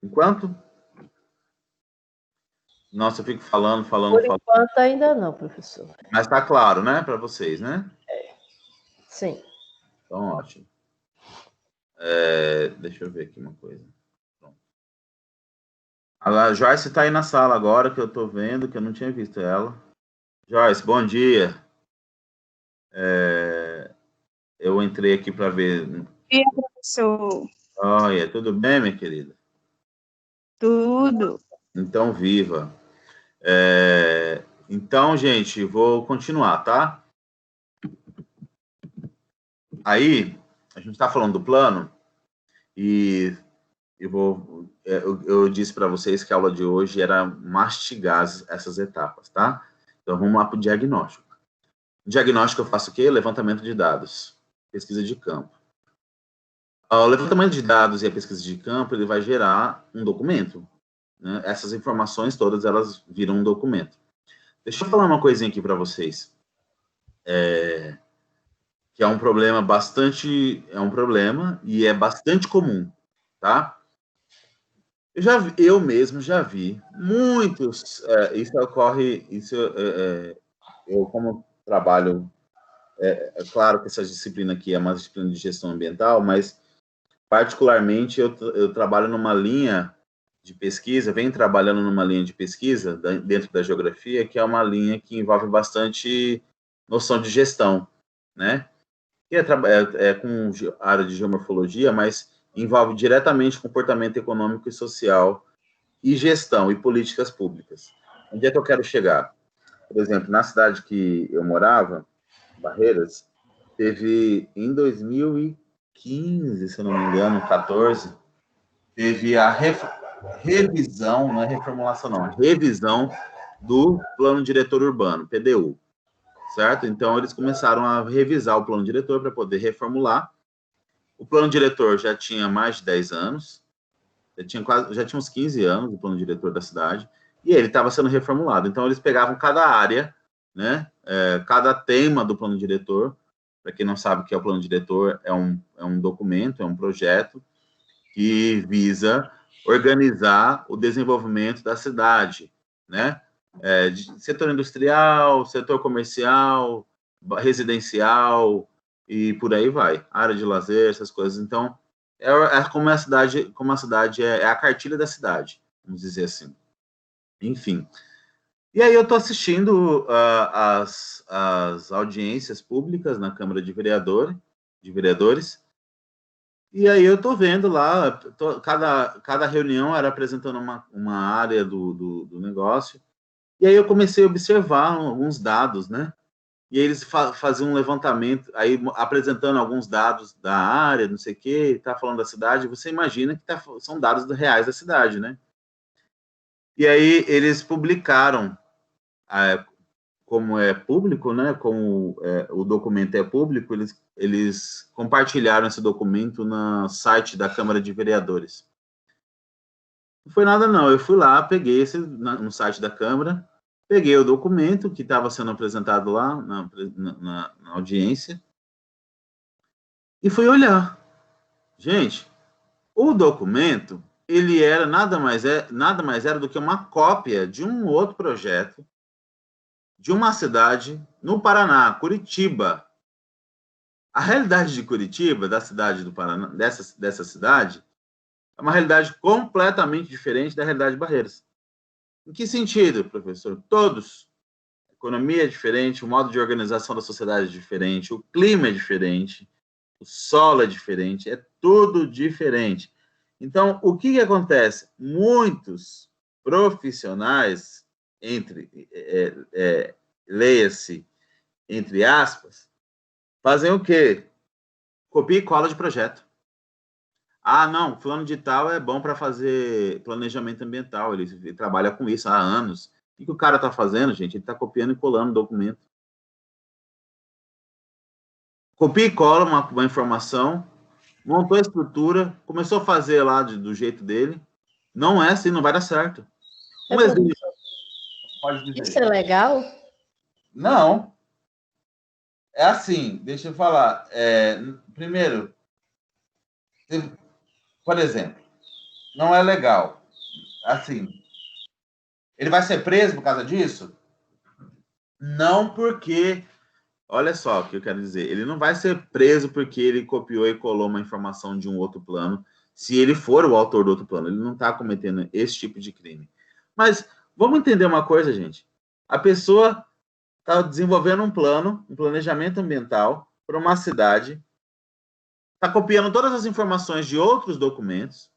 Enquanto? Nossa, eu fico falando. Por enquanto ainda não, professor. Mas tá claro, né, para vocês, né? Sim. Então, ótimo. Deixa eu ver aqui uma coisa. Pronto. A Joyce está aí na sala agora, que eu estou vendo, que eu não tinha visto ela. Joyce, bom dia. Eu entrei aqui para ver. Bom dia, professor. Olha, tudo bem, minha querida? Tudo. Então, viva. Então, gente, vou continuar, tá? Aí, a gente está falando do plano, e eu disse para vocês que a aula de hoje era mastigar essas etapas, tá? Então, vamos lá para o diagnóstico. No diagnóstico, eu faço o quê? Levantamento de dados, pesquisa de campo. O levantamento de dados e a pesquisa de campo, ele vai gerar um documento, né? Essas informações todas, elas viram um documento. Deixa eu falar uma coisinha aqui para vocês. Que é um problema e é bastante comum, tá? Eu mesmo já vi muitos, isso ocorre, eu como trabalho, claro que essa disciplina aqui é uma disciplina de gestão ambiental, mas particularmente eu trabalho numa linha de pesquisa, venho trabalhando numa linha de pesquisa dentro da geografia, que é uma linha que envolve bastante noção de gestão, né? Que é com área de geomorfologia, mas envolve diretamente comportamento econômico e social e gestão e políticas públicas. Onde é que eu quero chegar? Por exemplo, na cidade que eu morava, Barreiras, teve em 2015, se eu não me engano, 14, teve a revisão, não é reformulação não, a revisão do Plano Diretor Urbano, PDU. Certo? Então, eles começaram a revisar o plano diretor para poder reformular. O plano diretor já tinha mais de 10 anos, já tinha uns 15 anos, o plano diretor da cidade, e ele estava sendo reformulado. Então, eles pegavam cada área, né, cada tema do plano diretor. Para quem não sabe o que é o plano diretor, é um documento, é um projeto que visa organizar o desenvolvimento da cidade, né? Setor industrial, setor comercial, residencial e por aí vai, área de lazer, essas coisas. Então, como a cidade é a cartilha da cidade, vamos dizer assim. Enfim. E aí eu estou assistindo as audiências públicas na Câmara de Vereadores, e aí eu estou vendo lá, cada reunião era apresentando uma área do negócio. E aí eu comecei a observar alguns dados, né? E eles faziam um levantamento, aí apresentando alguns dados da área, não sei o quê, tá falando da cidade, você imagina que são dados reais da cidade, né? E aí eles publicaram como é público, né, como o documento é público, eles compartilharam esse documento no site da Câmara de Vereadores. Não foi nada, não. Eu fui lá, peguei no site da Câmara, peguei o documento que estava sendo apresentado lá na audiência e fui olhar. Gente, o documento, ele era nada mais era do que uma cópia de um outro projeto de uma cidade no Paraná, Curitiba. A realidade de Curitiba, da cidade do Paraná, dessa cidade, é uma realidade completamente diferente da realidade de Barreiras. Em que sentido, professor? Todos. A economia é diferente, o modo de organização da sociedade é diferente, o clima é diferente, o solo é diferente, é tudo diferente. Então, o que acontece? Muitos profissionais, leia-se, entre aspas, fazem o quê? Copia e cola de projeto. Ah, não, fulano de tal é bom para fazer planejamento ambiental, ele trabalha com isso há anos. O que o cara está fazendo, gente? Ele está copiando e colando o documento. Copia e cola uma informação, montou a estrutura, começou a fazer lá do jeito dele. Não é assim, não vai dar certo. Um exemplo. Pode dizer. Isso é legal? Não. É assim, deixa eu falar. Primeiro, por exemplo, não é legal. Assim, ele vai ser preso por causa disso? Não, porque, olha só o que eu quero dizer, ele não vai ser preso porque ele copiou e colou uma informação de um outro plano, se ele for o autor do outro plano, ele não está cometendo esse tipo de crime. Mas vamos entender uma coisa, gente. A pessoa está desenvolvendo um plano, um planejamento ambiental para uma cidade, está copiando todas as informações de outros documentos.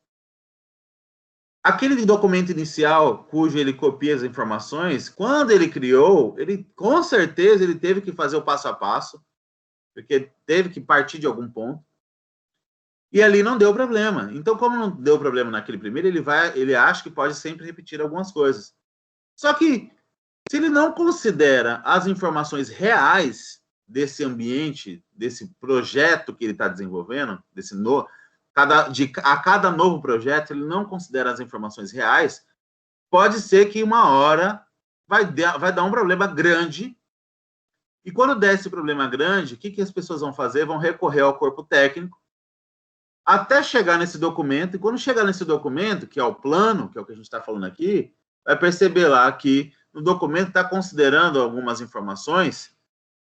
Aquele documento inicial, cujo ele copia as informações, quando ele criou, ele com certeza ele teve que fazer o passo a passo, porque teve que partir de algum ponto. E ali não deu problema. Então, como não deu problema naquele primeiro, ele acha que pode sempre repetir algumas coisas. Só que, se ele não considera as informações reais desse ambiente, desse projeto que ele está desenvolvendo, a cada novo projeto, ele não considera as informações reais, pode ser que uma hora vai dar um problema grande. E quando der esse problema grande, o que as pessoas vão fazer? Vão recorrer ao corpo técnico até chegar nesse documento. E quando chegar nesse documento, que é o plano, que é o que a gente está falando aqui, vai perceber lá que no documento está considerando algumas informações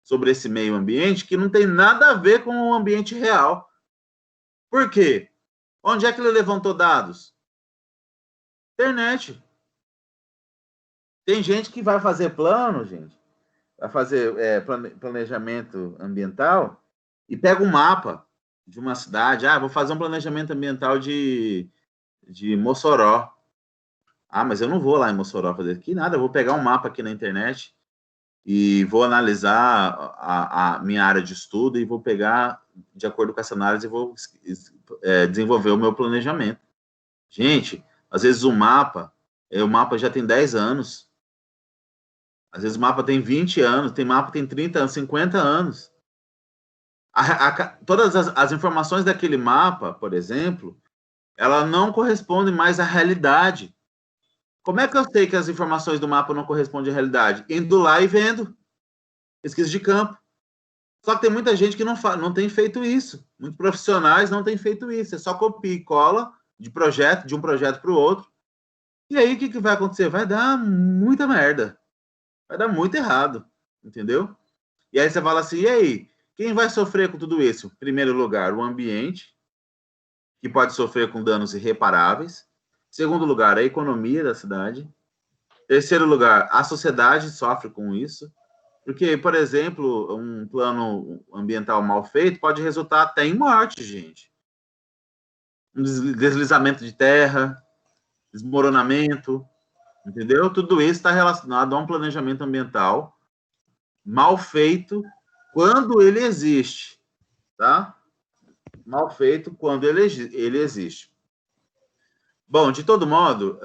sobre esse meio ambiente que não tem nada a ver com o ambiente real. Por quê? Onde é que ele levantou dados? Internet. Tem gente que vai fazer plano, gente, vai fazer planejamento ambiental e pega um mapa de uma cidade. Ah, vou fazer um planejamento ambiental de Mossoró. Ah, mas eu não vou lá em Mossoró fazer aqui nada, eu vou pegar um mapa aqui na internet e vou analisar a minha área de estudo e vou pegar, de acordo com essa análise, e vou desenvolver o meu planejamento. Gente, às vezes o mapa já tem 10 anos. Às vezes o mapa tem 20 anos, tem mapa que tem 30 anos, 50 anos. Todas as informações daquele mapa, por exemplo, ela não corresponde mais à realidade. Como é que eu sei que as informações do mapa não correspondem à realidade? Indo lá e vendo. Pesquisa de campo. Só que tem muita gente que não tem feito isso. Muitos profissionais não têm feito isso. É só copia e cola de um projeto para o outro. E aí, o que vai acontecer? Vai dar muita merda. Vai dar muito errado. Entendeu? E aí você fala assim, e aí? Quem vai sofrer com tudo isso? Em primeiro lugar, o ambiente, que pode sofrer com danos irreparáveis. Segundo lugar, a economia da cidade. Terceiro lugar, a sociedade sofre com isso. Porque, por exemplo, um plano ambiental mal feito pode resultar até em morte, gente. Um deslizamento de terra, desmoronamento, entendeu? Tudo isso está relacionado a um planejamento ambiental mal feito quando ele existe, tá? Mal feito quando ele existe. Bom, de todo modo,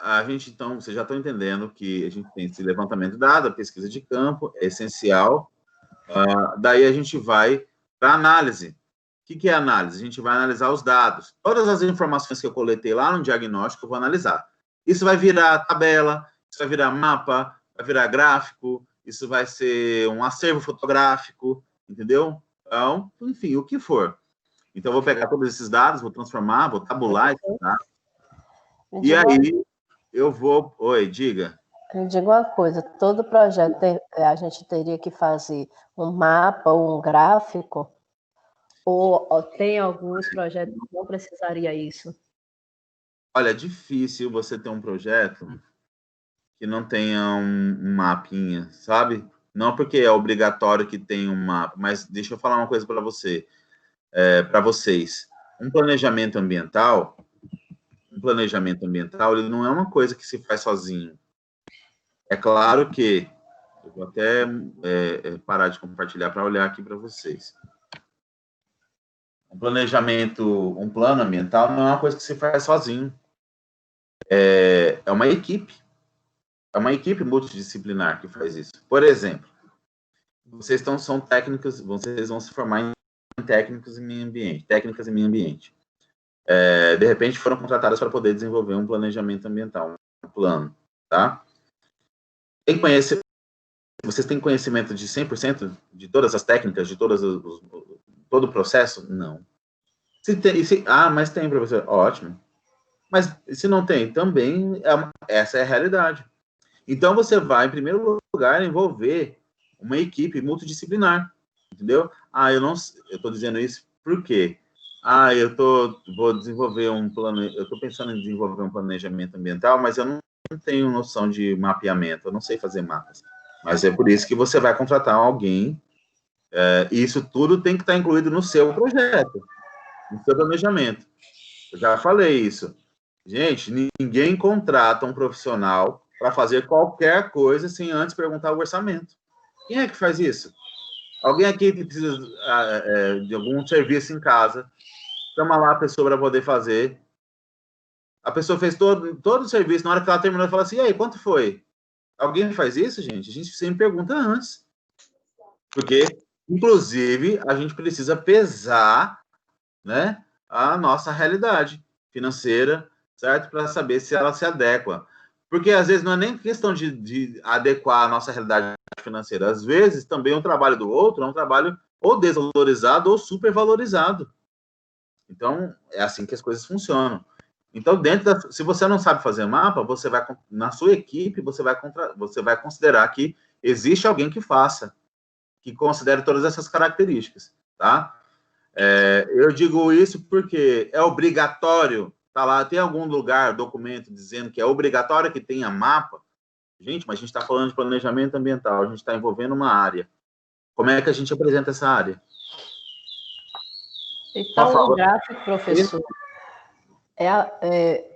a gente, então, vocês já estão entendendo que a gente tem esse levantamento de dados, a pesquisa de campo, é essencial. Daí a gente vai para análise. O que é análise? A gente vai analisar os dados. Todas as informações que eu coletei lá no diagnóstico, eu vou analisar. Isso vai virar tabela, isso vai virar mapa, vai virar gráfico, isso vai ser um acervo fotográfico, entendeu? Então, enfim, o que for. Então, eu vou pegar todos esses dados, vou transformar, vou tabular esses dados. E aí, eu vou... Oi, diga. Me diga uma coisa, todo projeto a gente teria que fazer um mapa ou um gráfico? Ou tem alguns projetos que não precisaria isso? Olha, é difícil você ter um projeto que não tenha um mapinha, sabe? Não porque é obrigatório que tenha um mapa, mas deixa eu falar uma coisa para você, para vocês. Um planejamento ambiental, ele não é uma coisa que se faz sozinho. É claro que eu vou até parar de compartilhar para olhar aqui para vocês. Um plano ambiental não é uma coisa que se faz sozinho. É uma equipe. É uma equipe multidisciplinar que faz isso. Por exemplo, vocês são técnicos, vocês vão se formar em técnicos em meio ambiente, técnicas em meio ambiente. De repente foram contratadas para poder desenvolver um planejamento ambiental, um plano, tá? Vocês têm conhecimento de 100% de todas as técnicas, de todo o processo? Não. Mas tem, professor. Ótimo. Mas se não tem, também essa é a realidade. Então, você vai, em primeiro lugar, envolver uma equipe multidisciplinar, entendeu? Eu estou dizendo isso por quê? Vou desenvolver um plano, eu estou pensando em desenvolver um planejamento ambiental, mas eu não tenho noção de mapeamento, eu não sei fazer mapas. Mas é por isso que você vai contratar alguém, e isso tudo tem que estar incluído no seu projeto, no seu planejamento. Eu já falei isso. Gente, ninguém contrata um profissional para fazer qualquer coisa sem antes perguntar o orçamento. Quem é que faz isso? Alguém aqui que precisa de algum serviço em casa, chama lá a pessoa para poder fazer. A pessoa fez todo o serviço, na hora que ela terminou, ela fala assim, e aí, quanto foi? Alguém faz isso, gente? A gente sempre pergunta antes. Porque, inclusive, a gente precisa pesar, né, a nossa realidade financeira, certo? Para saber se ela se adequa. Porque, às vezes, não é nem questão de adequar a nossa realidade financeira. Às vezes, também o trabalho do outro é um trabalho ou desvalorizado ou supervalorizado. Então, é assim que as coisas funcionam. Então, se você não sabe fazer mapa, na sua equipe, você vai considerar que existe alguém que faça, que considere todas essas características, tá? Eu digo isso porque é obrigatório, tá lá, tem algum lugar, documento, dizendo que é obrigatório que tenha mapa? Gente, mas a gente está falando de planejamento ambiental, a gente está envolvendo uma área. Como é que a gente apresenta essa área? Então, o gráfico, professor,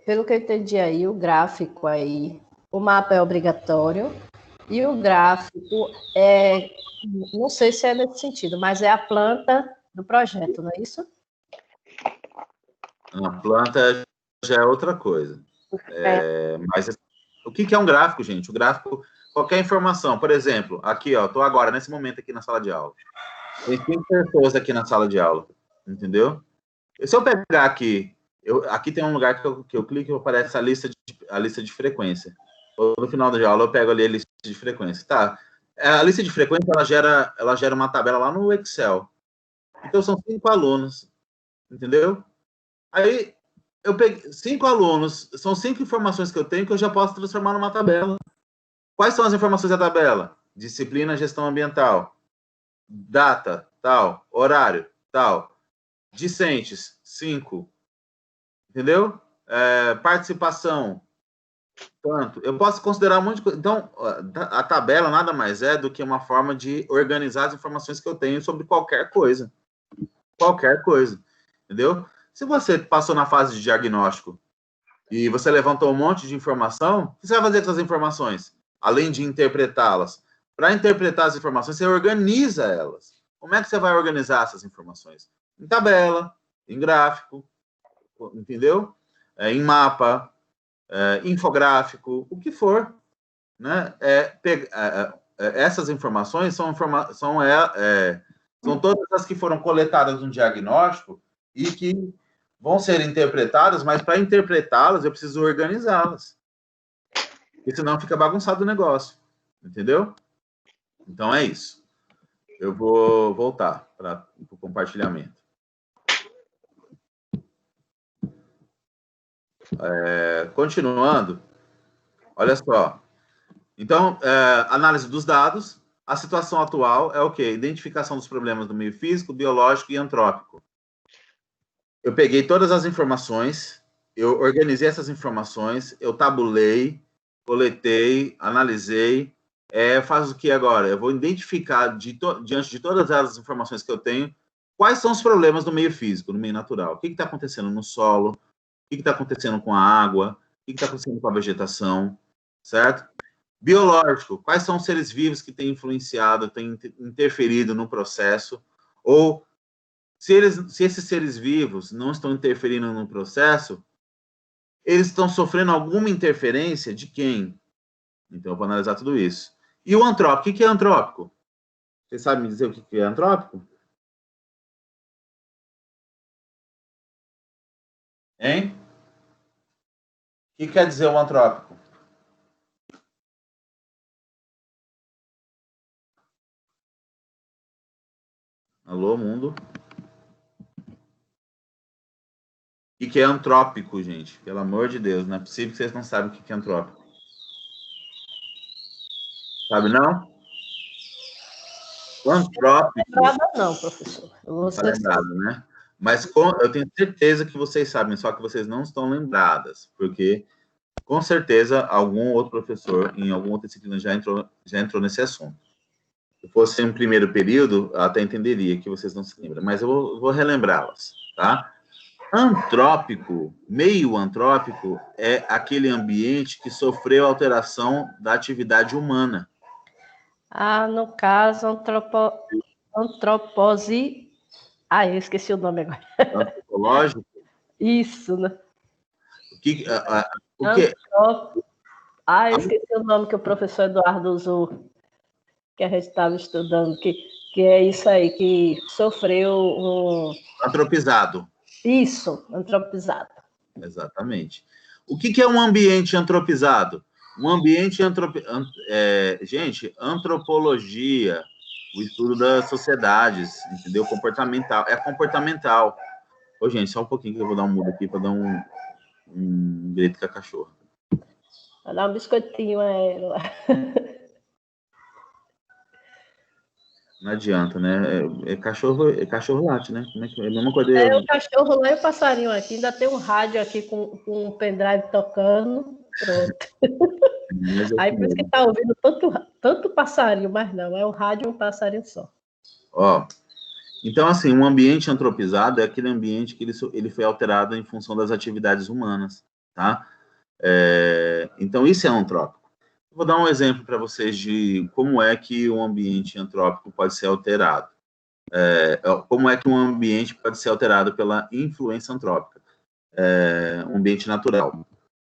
pelo que eu entendi aí, o gráfico aí, o mapa é obrigatório, e o gráfico não sei se é nesse sentido, mas é a planta do projeto, não é isso? A planta já é outra coisa. Mas o que é um gráfico, gente? O gráfico, qualquer informação. Por exemplo, aqui, ó, estou agora, nesse momento aqui na sala de aula. Tem 5 pessoas aqui na sala de aula, entendeu? E se eu pegar aqui, aqui tem um lugar que eu clico e aparece a lista de frequência. No final da aula eu pego ali a lista de frequência. Tá, a lista de frequência, ela gera uma tabela lá no Excel. Então, são 5 alunos, entendeu? Aí, eu peguei 5 alunos, são 5 informações que eu tenho que eu já posso transformar numa tabela. Quais são as informações da tabela? Disciplina, gestão ambiental. Data, tal. Horário, tal. Discentes, 5. Entendeu? Participação, quanto? Eu posso considerar um monte de coisa. Então, a tabela nada mais é do que uma forma de organizar as informações que eu tenho sobre qualquer coisa. Qualquer coisa. Entendeu? Se você passou na fase de diagnóstico e você levantou um monte de informação, o que você vai fazer com essas informações? Além de interpretá-las. Para interpretar as informações, você organiza elas. Como é que você vai organizar essas informações? Em tabela, em gráfico, entendeu? em mapa, infográfico, o que for, né? Essas informações são todas as que foram coletadas no diagnóstico e que vão ser interpretadas, mas para interpretá-las eu preciso organizá-las. Porque senão fica bagunçado o negócio. Entendeu? Então é isso. Eu vou voltar para o compartilhamento. Continuando, olha só. Então, análise dos dados. A situação atual é o quê? Identificação dos problemas do meio físico, biológico e antrópico. Eu peguei todas as informações, eu organizei essas informações, eu tabulei, coletei, analisei. Faz o que agora? Eu vou identificar, diante de todas as informações que eu tenho, quais são os problemas do meio físico, no meio natural. O que está acontecendo no solo? O que está acontecendo com a água? O que está acontecendo com a vegetação? Certo? Biológico, quais são os seres vivos que têm influenciado, têm interferido no processo? Ou, se esses seres vivos não estão interferindo no processo, eles estão sofrendo alguma interferência de quem? Então, eu vou analisar tudo isso. E o antrópico, o que é antrópico? Você sabe me dizer o que é antrópico? Hein? O que quer dizer o antrópico? Alô, mundo? O que é antrópico, gente? Pelo amor de Deus, não é possível que vocês não saibam o que é antrópico. Sabe, não? O antrópico... Não é lembrada não, professor. Não está lembrado, né? Mas eu tenho certeza que vocês sabem, só que vocês não estão lembradas, porque, com certeza, algum outro professor, em alguma outra disciplina, já entrou nesse assunto. Se fosse um primeiro período, eu até entenderia que vocês não se lembram, mas eu vou relembrá-las, tá? Antrópico, meio antrópico, é aquele ambiente que sofreu alteração da atividade humana. No caso, antropose... eu esqueci o nome agora. Antropológico? Isso, né? Eu esqueci o nome que o professor Eduardo usou, que a gente estava estudando, que é isso aí, que sofreu um... Antropizado. Isso, antropizado. Exatamente. O que é um ambiente antropizado? Um ambiente gente, antropologia, o estudo das sociedades, entendeu? Comportamental. É comportamental. Ô, gente, só um pouquinho que eu vou dar um mudo aqui para dar um grito com a cachorra. Vai dar um biscoitinho a ela. Não adianta, né? Cachorro late, né? Como é que é? A mesma coisa. O cachorro lá e o passarinho aqui. Ainda tem um rádio aqui com um pendrive tocando. Pronto. Aí por isso que tá ouvindo tanto passarinho, mas não, é um rádio e um passarinho só. Então, assim, um ambiente antropizado é aquele ambiente que ele foi alterado em função das atividades humanas, tá? Então, isso é antrópico. Vou dar um exemplo para vocês de como é que um ambiente antrópico pode ser alterado. Como é que um ambiente pode ser alterado pela influência antrópica. Um ambiente natural.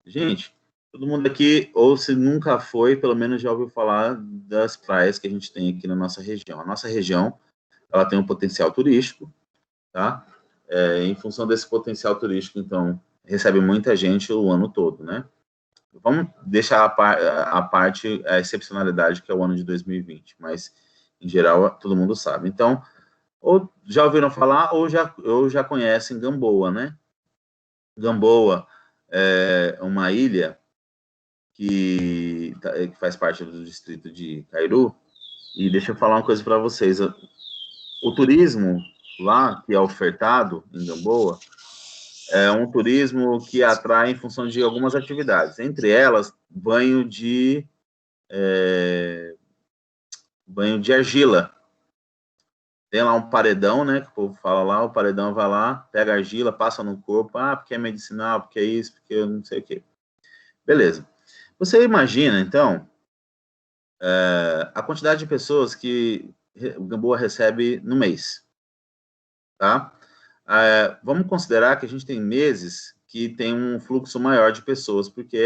Gente, todo mundo aqui, ou se nunca foi, pelo menos já ouviu falar das praias que a gente tem aqui na nossa região. A nossa região, ela tem um potencial turístico, tá? Em função desse potencial turístico, então, recebe muita gente o ano todo, né? Vamos deixar a parte, a excepcionalidade, que é o ano de 2020, mas, em geral, todo mundo sabe. Então, ou já ouviram falar, ou já conhecem Gamboa, né? Gamboa é uma ilha que faz parte do distrito de Cairu, e deixa eu falar uma coisa para vocês. O turismo lá, que é ofertado em Gamboa, é um turismo que atrai em função de algumas atividades, entre elas, banho de argila. Tem lá um paredão, né, que o povo fala lá, o paredão vai lá, pega argila, passa no corpo, porque é medicinal, porque é isso, porque eu não sei o quê. Beleza. Você imagina, então, a quantidade de pessoas que o Gamboa recebe no mês, tá? Vamos considerar que a gente tem meses que tem um fluxo maior de pessoas, porque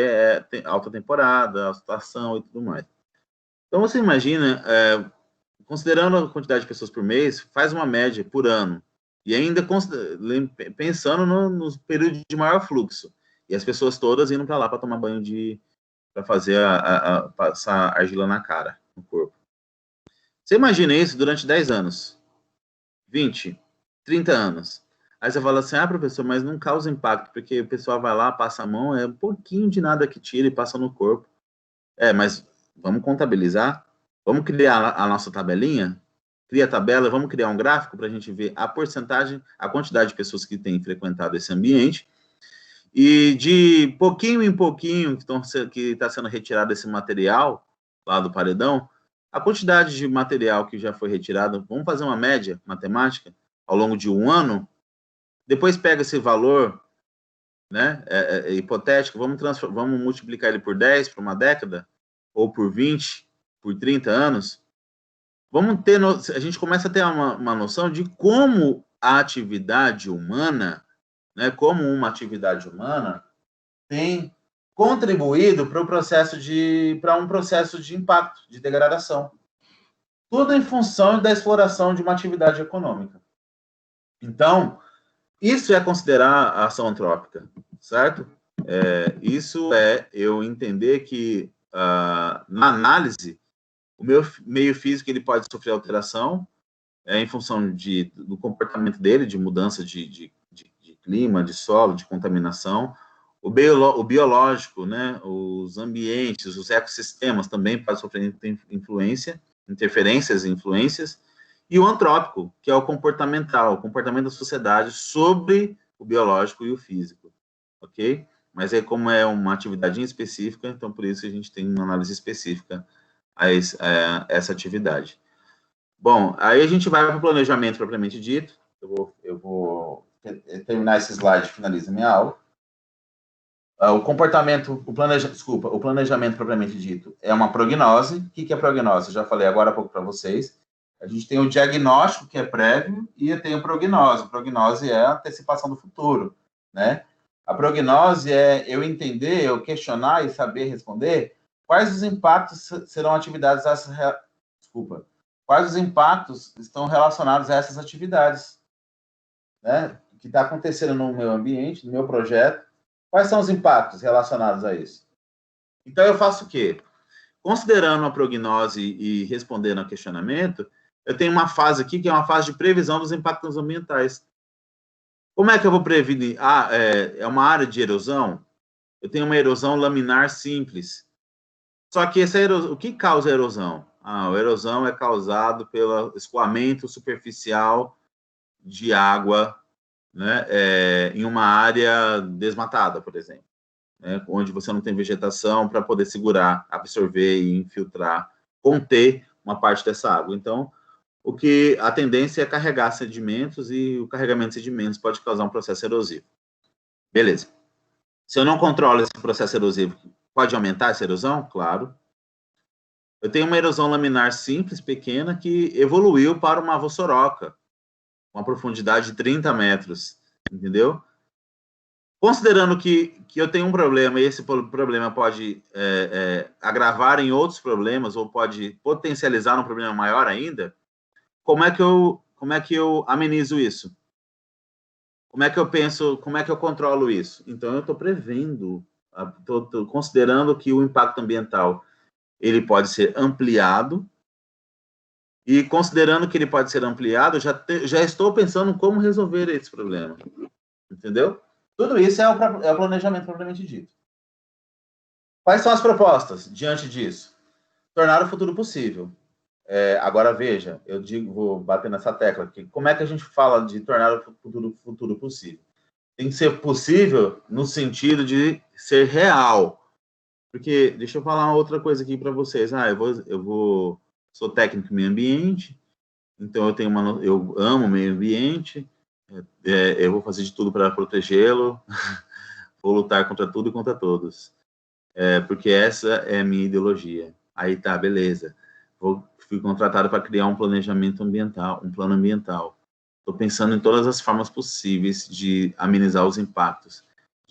tem alta temporada, a situação e tudo mais. Então, você imagina, considerando a quantidade de pessoas por mês, faz uma média por ano, e ainda pensando no período de maior fluxo, e as pessoas todas indo para lá para tomar banho para fazer passar argila na cara, no corpo. Você imagina isso durante 10 anos, 20, 30 anos. Aí você fala assim, professor, mas não causa impacto, porque o pessoal vai lá, passa a mão, é um pouquinho de nada que tira e passa no corpo. Mas vamos contabilizar, vamos criar a nossa tabelinha, cria a tabela, vamos criar um gráfico para a gente ver a porcentagem, a quantidade de pessoas que têm frequentado esse ambiente, e de pouquinho em pouquinho que está sendo retirado esse material lá do paredão, a quantidade de material que já foi retirado, vamos fazer uma média matemática ao longo de um ano, depois pega esse valor, né, hipotético, vamos multiplicar ele por 10 para uma década, ou por 20, por 30 anos, a gente começa a ter uma noção de como a atividade humana, né, como uma atividade humana tem contribuído para um processo de impacto, de degradação. Tudo em função da exploração de uma atividade econômica. Então, isso é considerar a ação antrópica, certo? Isso é eu entender que, na análise, o meu meio físico ele pode sofrer alteração em função do comportamento dele, de mudança de clima, de solo, de contaminação. O biológico, né, os ambientes, os ecossistemas também podem sofrer interferências e influências. E o antrópico, que é o comportamental, o comportamento da sociedade sobre o biológico e o físico, ok? Mas aí, como é uma atividade específica, então por isso a gente tem uma análise específica a essa atividade. Bom, aí a gente vai para o planejamento propriamente dito. Eu vou terminar esse slide e finalizo a minha aula. O planejamento propriamente dito é uma prognose. O que é prognose? Eu já falei agora há pouco para vocês. A gente tem o diagnóstico, que é prévio, e tem o prognose. Prognose é a antecipação do futuro, né? A prognose é eu entender, eu questionar e saber responder quais os impactos serão atividades a essas... Quais os impactos estão relacionados a essas atividades, né? O que está acontecendo no meu ambiente, no meu projeto, quais são os impactos relacionados a isso? Então, eu faço o quê? Considerando a prognose e respondendo ao questionamento, eu tenho uma fase aqui que é uma fase de previsão dos impactos ambientais. Como é que eu vou prevenir? É uma área de erosão? Eu tenho uma erosão laminar simples. Só que o que causa a erosão? A erosão é causado pelo escoamento superficial de água, né, em uma área desmatada, por exemplo, né, onde você não tem vegetação para poder segurar, absorver e infiltrar, conter uma parte dessa água. Então, a tendência é carregar sedimentos, e o carregamento de sedimentos pode causar um processo erosivo. Beleza. Se eu não controlo esse processo erosivo, pode aumentar essa erosão? Claro. Eu tenho uma erosão laminar simples, pequena, que evoluiu para uma vossoroca, uma profundidade de 30 metros, entendeu? Considerando que eu tenho um problema, e esse problema pode agravar em outros problemas, ou pode potencializar um problema maior ainda, como é que eu amenizo isso? Como é que eu penso, como é que eu controlo isso? Então, eu estou prevendo, estou considerando que o impacto ambiental ele pode ser ampliado, e considerando que ele pode ser ampliado, já estou pensando como resolver esse problema. Entendeu? Tudo isso é o planejamento propriamente dito. Quais são as propostas diante disso? Tornar o futuro possível. Agora, veja, vou bater nessa tecla aqui. Como é que a gente fala de tornar o futuro possível? Tem que ser possível no sentido de ser real. Porque, deixa eu falar uma outra coisa aqui para vocês. Sou técnico em meio ambiente, então eu amo o meio ambiente, eu vou fazer de tudo para protegê-lo, vou lutar contra tudo e contra todos, porque essa é a minha ideologia. Aí tá, beleza. Fui contratado para criar um planejamento ambiental, um plano ambiental. Estou pensando em todas as formas possíveis de amenizar os impactos,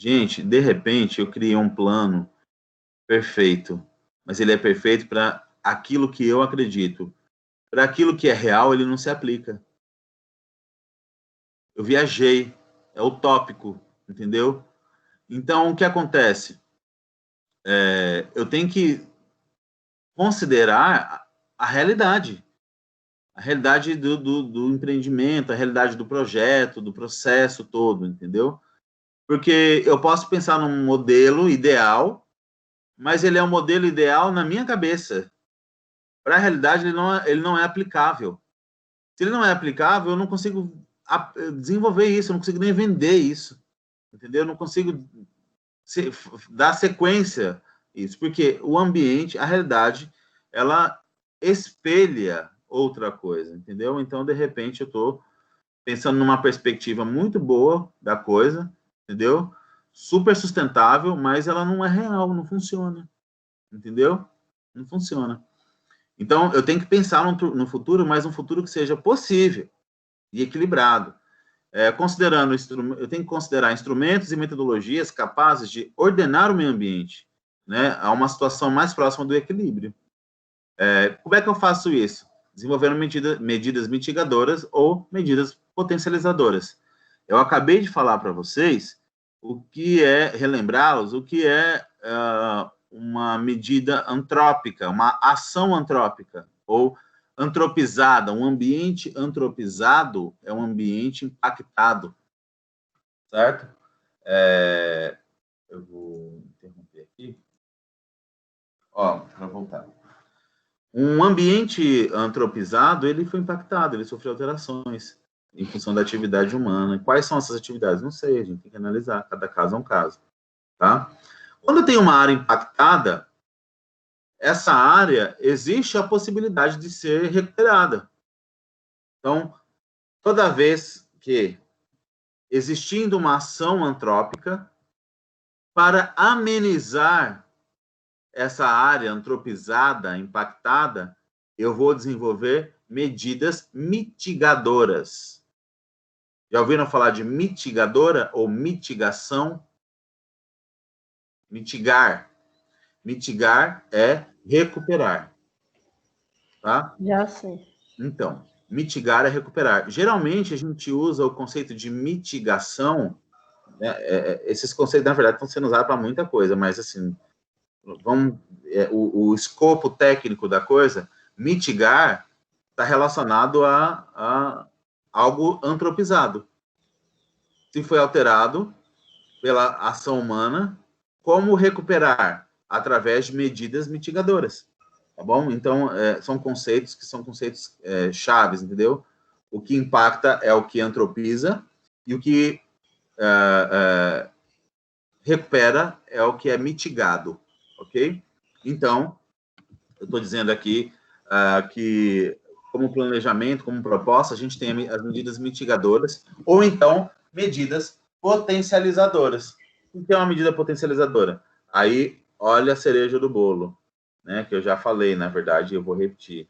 Gente, de repente, eu criei um plano perfeito, mas ele é perfeito para aquilo que eu acredito. Para aquilo que é real, ele não se aplica. Eu viajei, é utópico, entendeu? Então, o que acontece? Eu tenho que considerar a realidade do empreendimento, a realidade do projeto, do processo todo, entendeu? Porque eu posso pensar num modelo ideal, mas ele é um modelo ideal na minha cabeça. Para a realidade, ele não é aplicável. Se ele não é aplicável, eu não consigo desenvolver isso, eu não consigo nem vender isso, entendeu? Eu não consigo dar sequência a isso, porque o ambiente, a realidade, ela espelha outra coisa, entendeu? Então, de repente, eu estou pensando numa perspectiva muito boa da coisa, entendeu? Super sustentável, mas ela não é real, não funciona, entendeu? Não funciona. Então, eu tenho que pensar no futuro, mas um futuro que seja possível e equilibrado. Eu tenho que considerar instrumentos e metodologias capazes de ordenar o meio ambiente, né, a uma situação mais próxima do equilíbrio. Como é que eu faço isso? Desenvolvendo medidas mitigadoras ou medidas potencializadoras. Eu acabei de falar para vocês relembrá-los, o que é uma medida antrópica, uma ação antrópica, ou antropizada. Um ambiente antropizado é um ambiente impactado, certo? Eu vou interromper aqui. Para voltar. Um ambiente antropizado, ele foi impactado, ele sofreu alterações em função da atividade humana. Quais são essas atividades? Não sei, a gente tem que analisar, cada caso é um caso, tá? Quando tem uma área impactada, essa área existe a possibilidade de ser recuperada. Então, toda vez que existindo uma ação antrópica, para amenizar essa área antropizada, impactada, eu vou desenvolver medidas mitigadoras. Já ouviram falar de mitigadora ou mitigação? Mitigar. Mitigar é recuperar. Tá? Já sei. Então, mitigar é recuperar. Geralmente, a gente usa o conceito de mitigação, né? Esses conceitos, na verdade, estão sendo usados para muita coisa, mas, assim, o escopo técnico da coisa, mitigar, está relacionado a algo antropizado. Se foi alterado pela ação humana, como recuperar? Através de medidas mitigadoras, tá bom? Então, são conceitos que são conceitos chaves, entendeu? O que impacta é o que antropiza, e o que recupera é o que é mitigado, ok? Então, eu estou dizendo aqui que, como planejamento, como proposta, a gente tem as medidas mitigadoras, ou então, medidas potencializadoras. O que é uma medida potencializadora? Aí, olha a cereja do bolo, né, que eu já falei, na verdade, eu vou repetir.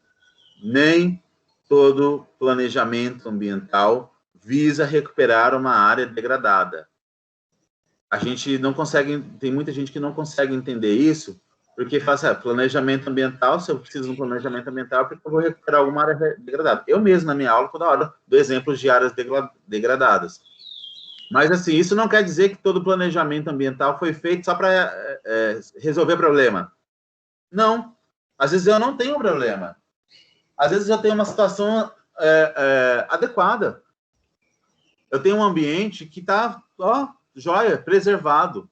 Nem todo planejamento ambiental visa recuperar uma área degradada. A gente não consegue, tem muita gente que não consegue entender isso, porque faz planejamento ambiental, se eu preciso de um planejamento ambiental, porque eu vou recuperar alguma área degradada. Eu mesmo, na minha aula, toda hora, dou exemplos de áreas degradadas. Mas, assim, isso não quer dizer que todo planejamento ambiental foi feito só para resolver problema. Não. Às vezes eu não tenho problema. Às vezes eu tenho uma situação adequada. Eu tenho um ambiente que está, joia, preservado.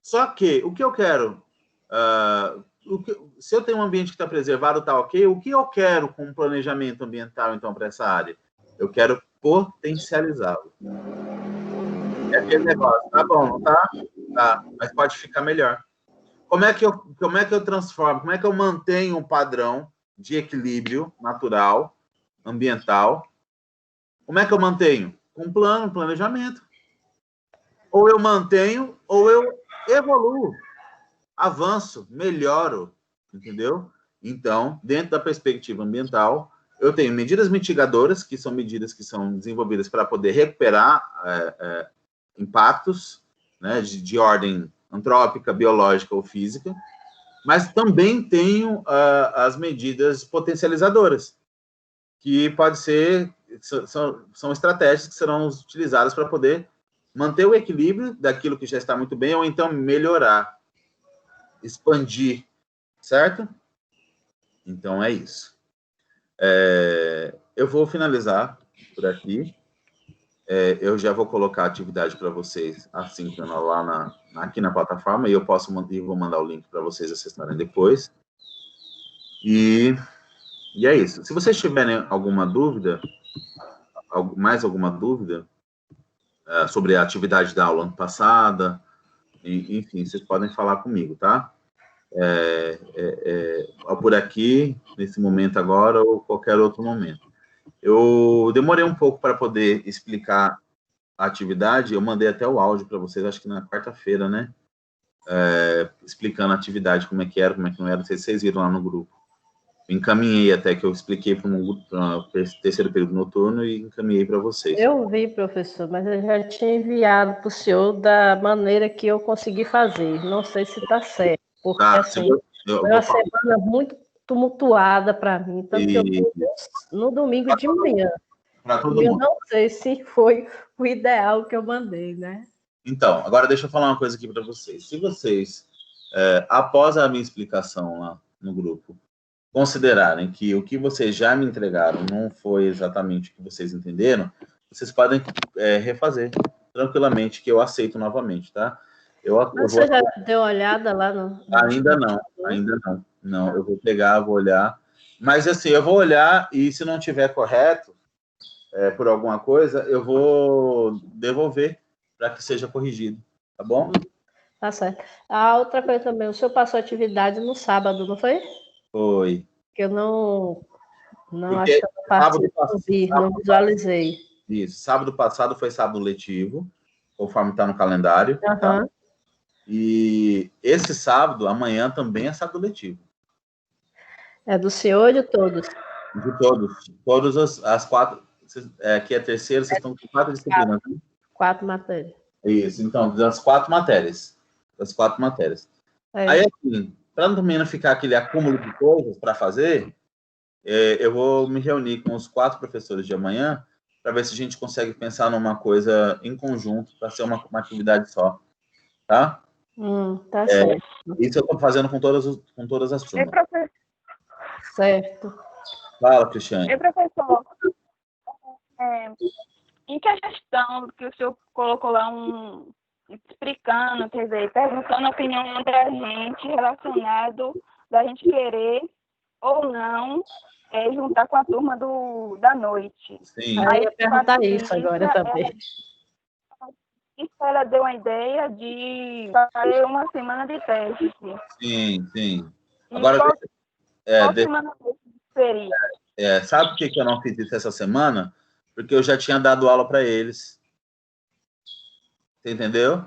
Só que, o que eu quero? Se eu tenho um ambiente que está preservado, está ok, o que eu quero com um planejamento ambiental, então, para essa área? Eu quero potencializá-lo. É aquele negócio, tá bom, não tá? Tá, mas pode ficar melhor. Como é que eu transformo, como é que eu mantenho um padrão de equilíbrio natural, ambiental? Como é que eu mantenho? Com planejamento. Ou eu mantenho, ou eu evoluo, avanço, melhoro, entendeu? Então, dentro da perspectiva ambiental, eu tenho medidas mitigadoras, que são medidas que são desenvolvidas para poder recuperar impactos, né, de ordem antrópica, biológica ou física, mas também tenho as medidas potencializadoras, que pode ser, são estratégias que serão utilizadas para poder manter o equilíbrio daquilo que já está muito bem, ou então melhorar, expandir, certo? Então é isso. Eu vou finalizar por aqui. Eu já vou colocar a atividade para vocês assim lá aqui na plataforma, e eu vou mandar o link para vocês acessarem depois. E é isso. Se vocês tiverem alguma dúvida, mais alguma dúvida sobre a atividade da aula passada, enfim, vocês podem falar comigo, tá? Por aqui, nesse momento agora, ou qualquer outro momento. Eu demorei um pouco para poder explicar a atividade, eu mandei até o áudio para vocês, acho que na quarta-feira, né? Explicando a atividade, como é que era, como é que não era, não sei se vocês viram lá no grupo. Encaminhei até que eu expliquei para o terceiro período noturno e encaminhei para vocês. Eu vi, professor, mas eu já tinha enviado para o senhor da maneira que eu consegui fazer. Não sei se está certo, porque assim, foi uma semana muito tumultuada para mim, tanto que eu vi no domingo de manhã. Eu não sei se foi o ideal que eu mandei, né? Então, agora deixa eu falar uma coisa aqui para vocês. Se vocês, após a minha explicação lá no grupo, considerarem que o que vocês já me entregaram não foi exatamente o que vocês entenderam, vocês podem refazer tranquilamente, que eu aceito novamente, tá? Você já deu uma olhada lá no... Ainda não. Não, eu vou pegar, vou olhar. Mas, assim, eu vou olhar e se não tiver correto, por alguma coisa, eu vou devolver para que seja corrigido, tá bom? Tá certo. A outra coisa também, o senhor passou atividade no sábado, não foi? Foi. Que eu não acho que eu participei, não visualizei. Isso, sábado passado foi sábado letivo, conforme está no calendário. Uhum. Tá? E esse sábado, amanhã, também é sábado letivo. É do senhor ou de todos? De todos. Todas as 4. Aqui é a terceira, vocês estão com 4 disciplinas, né? 4 matérias. Isso, então, das 4 matérias. Aí, assim, para também não ficar aquele acúmulo de coisas para fazer, eu vou me reunir com os 4 professores de amanhã para ver se a gente consegue pensar numa coisa em conjunto para ser uma atividade só, tá? Tá certo. Isso eu estou fazendo com todas as turmas. Certo. Fala, Cristiane. Professor, em que a questão que o senhor colocou lá explicando, quer dizer, perguntando a opinião da gente relacionado da gente querer ou não juntar com a turma da noite. Sim. Aí eu ia perguntar isso agora também. Ela deu uma ideia de fazer uma semana de teste. Sim. Agora, qual semana seria? Sabe por que eu não fiz isso essa semana? Porque eu já tinha dado aula para eles. Você entendeu?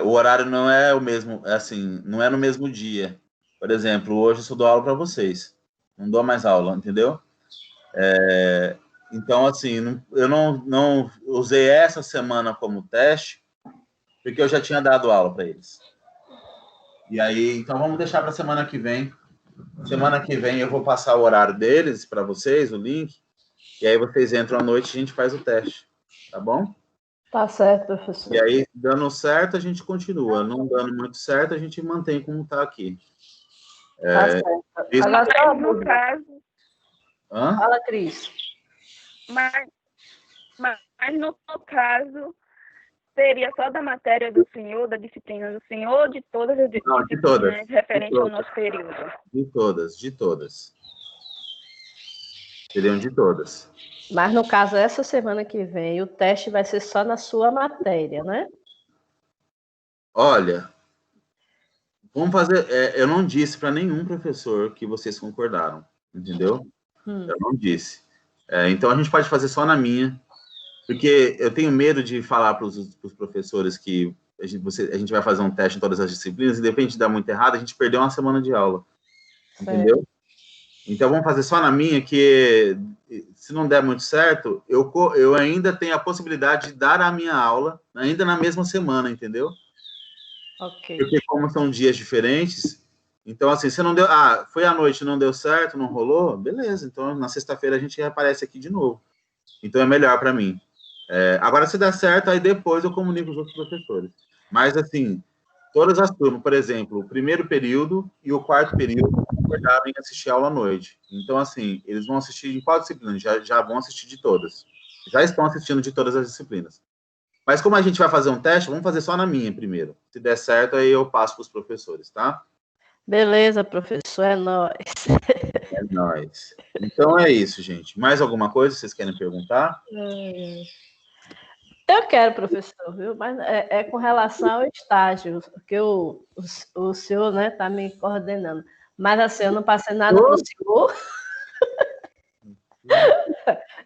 O horário não é o mesmo, assim, não é no mesmo dia. Por exemplo, hoje eu só dou aula para vocês. Não dou mais aula, entendeu? Então, assim, eu não usei essa semana como teste, porque eu já tinha dado aula para eles. E aí, então vamos deixar para semana que vem. Semana que vem eu vou passar o horário deles para vocês, o link, e aí vocês entram à noite e a gente faz o teste, tá bom? Tá certo, professor. E aí, dando certo, a gente continua. Não dando muito certo, a gente mantém como está aqui. Tá certo. Agora, no caso... Fala, Cris. Mas no caso, seria só da matéria do senhor, da disciplina do senhor, ou de todas as disciplinas referentes ao nosso período? De todas. Seriam de todas. Mas, no caso, essa semana que vem, o teste vai ser só na sua matéria, né? Olha, vamos fazer... eu não disse para nenhum professor que vocês concordaram, entendeu? Eu não disse. Então, a gente pode fazer só na minha, porque eu tenho medo de falar para os professores que a gente vai fazer um teste em todas as disciplinas, e de repente dar muito errado, a gente perdeu uma semana de aula, entendeu? Então, vamos fazer só na minha, que se não der muito certo, eu ainda tenho a possibilidade de dar a minha aula ainda na mesma semana, entendeu? Ok. Porque como são dias diferentes, então assim, se não deu, foi à noite, não deu certo, não rolou, beleza, então na sexta-feira a gente aparece aqui de novo. Então é melhor para mim. Agora, se der certo, aí depois eu comunico os outros professores. Mas assim, todas as turmas, por exemplo, o primeiro período e o quarto período acordaram em assistir aula à noite. Então, assim, eles vão assistir em qual disciplina? Já vão assistir de todas. Já estão assistindo de todas as disciplinas. Mas como a gente vai fazer um teste, vamos fazer só na minha primeiro. Se der certo, aí eu passo para os professores, tá? Beleza, professor, é nóis. É nóis. Então é isso, gente. Mais alguma coisa que vocês querem perguntar? Eu quero, professor, viu? Mas é com relação ao estágio, porque o senhor, né, está me coordenando. Mas assim, eu não passei nada para o senhor.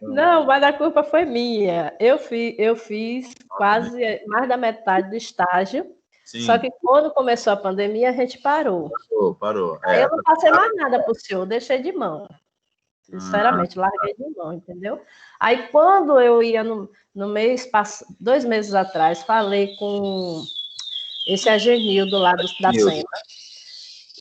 Não, mas a culpa foi minha. Eu fiz quase mais da metade do estágio. Sim. Só que quando começou a pandemia, a gente parou. Parou. Aí eu não passei mais nada para o senhor, deixei de mão. Sinceramente, larguei de mão, entendeu? Aí quando eu ia no mês, 2 meses atrás, falei com esse Agenildo lá da SEMA,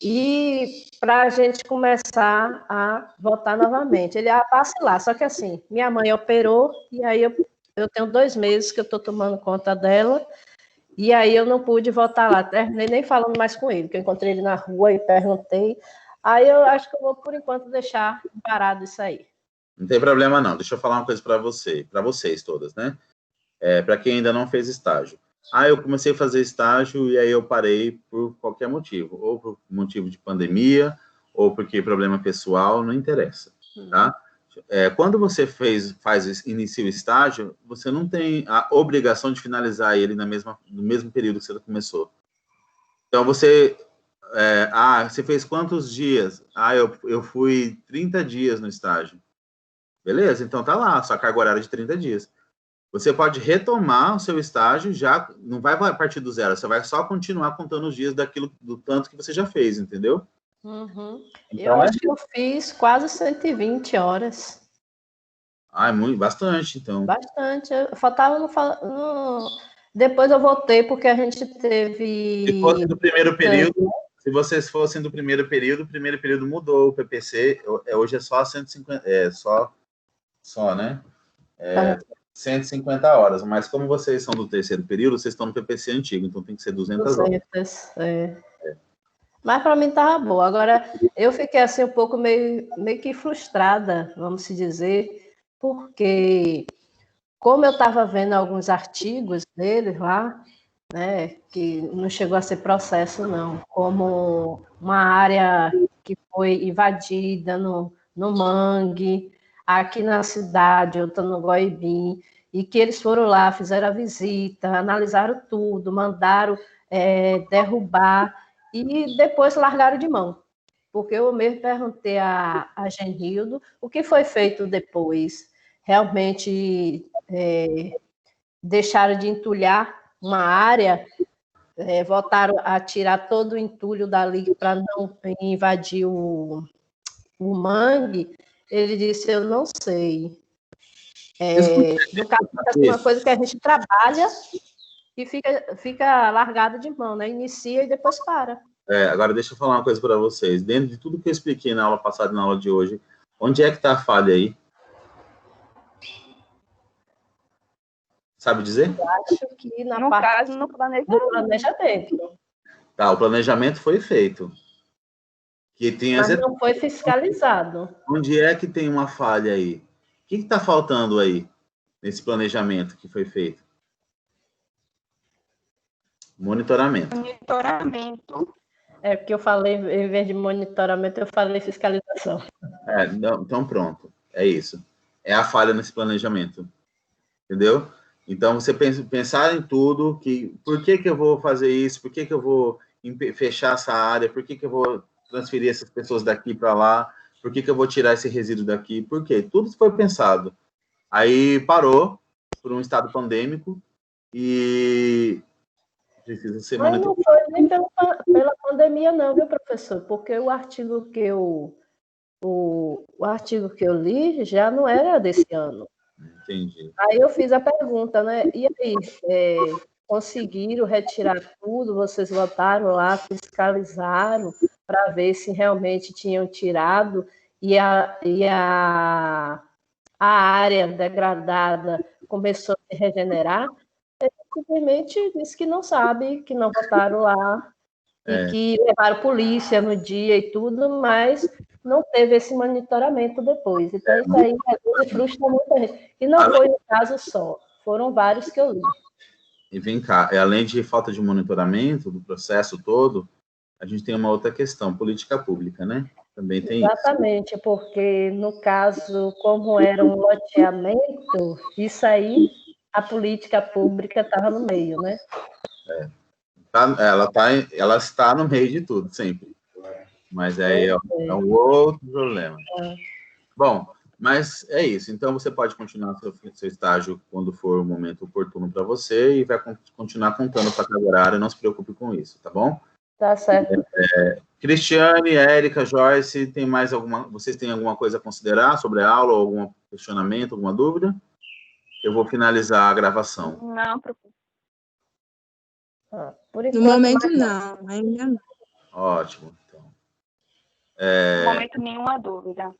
e para a gente começar a votar novamente. Ele passe lá, só que assim, minha mãe operou, e aí eu tenho 2 meses que eu estou tomando conta dela, e aí eu não pude voltar lá, terminei nem falando mais com ele, porque eu encontrei ele na rua e perguntei. Aí eu acho que eu vou, por enquanto, deixar parado isso aí. Não tem problema, não. Deixa eu falar uma coisa para vocês todas, né? Para quem ainda não fez estágio. Eu comecei a fazer estágio e aí eu parei por qualquer motivo. Ou por motivo de pandemia, ou porque problema pessoal, não interessa, tá? Quando você inicia o estágio, você não tem a obrigação de finalizar ele no mesmo período que você começou. Então, você fez quantos dias? Eu fui 30 dias no estágio. Beleza, então tá lá, sua carga horária de 30 dias. Você pode retomar o seu estágio, já não vai partir do zero, você vai só continuar contando os dias do tanto que você já fez, entendeu? Uhum. Então, eu acho que eu fiz quase 120 horas. Bastante, então. Bastante. Faltava Depois eu voltei, porque a gente teve... Se fosse do primeiro período, se vocês fossem do primeiro período, o primeiro período mudou, o PPC, hoje é só 150, só, né? 150 horas, mas como vocês são do terceiro período, vocês estão no PPC antigo, então tem que ser 200 horas. Mas para mim estava boa. Agora, eu fiquei assim um pouco meio que frustrada, vamos se dizer, porque como eu estava vendo alguns artigos deles lá, né, que não chegou a ser processo, não, como uma área que foi invadida no mangue, aqui na cidade, eu estou no Goibim, e que eles foram lá, fizeram a visita, analisaram tudo, mandaram derrubar, e depois largaram de mão. Porque eu mesmo perguntei a Genildo o que foi feito depois. Realmente deixaram de entulhar uma área, voltaram a tirar todo o entulho dali para não invadir o mangue. Ele disse, eu não sei. No caso, é uma coisa que a gente trabalha e fica largada de mão, né? Inicia e depois para. Agora deixa eu falar uma coisa para vocês. Dentro de tudo que eu expliquei na aula passada e na aula de hoje, onde é que está a falha aí? Sabe dizer? Eu acho que no caso, no planejamento. Tá, o planejamento foi feito. Mas não foi fiscalizado. Onde é que tem uma falha aí? O que está faltando aí, nesse planejamento que foi feito? Monitoramento. Porque eu falei, em vez de monitoramento, eu falei fiscalização. Então pronto, é isso. É a falha nesse planejamento. Entendeu? Então, você pensar em tudo, por que eu vou fazer isso, por que eu vou fechar essa área, por que eu vou transferir essas pessoas daqui para lá, por que eu vou tirar esse resíduo daqui, por quê? Tudo foi pensado. Aí parou por um estado pandêmico e precisa ser monitorado. Mas não foi nem pela pandemia não, viu, professor? Porque o artigo que eu o artigo que eu li já não era desse ano. Entendi. Aí eu fiz a pergunta, né? E aí, conseguiram retirar tudo? Vocês votaram lá, fiscalizaram para ver se realmente tinham tirado e a área degradada começou a se regenerar? Ele simplesmente disse que não sabe, que não votaram lá e que levaram polícia no dia e tudo, mas não teve esse monitoramento depois. Então, isso aí frustra muita gente. E não foi um caso só, foram vários que eu li. E vem cá, além de falta de monitoramento do processo todo, a gente tem uma outra questão, política pública, né? Também tem Exatamente, porque no caso, como era um loteamento, isso aí, a política pública estava no meio, né? Ela está no meio de tudo, sempre. Mas aí é um outro problema. Bom, mas é isso. Então, você pode continuar seu estágio quando for o momento oportuno para você e vai continuar contando para cada horário, não se preocupe com isso, tá bom? Tá certo. Cristiane, Érica, Joyce, vocês têm alguma coisa a considerar sobre a aula, ou algum questionamento, alguma dúvida? Eu vou finalizar a gravação. Não, professor. Por enquanto, no momento, não. Ainda não. Ótimo. Então. No momento, nenhuma dúvida.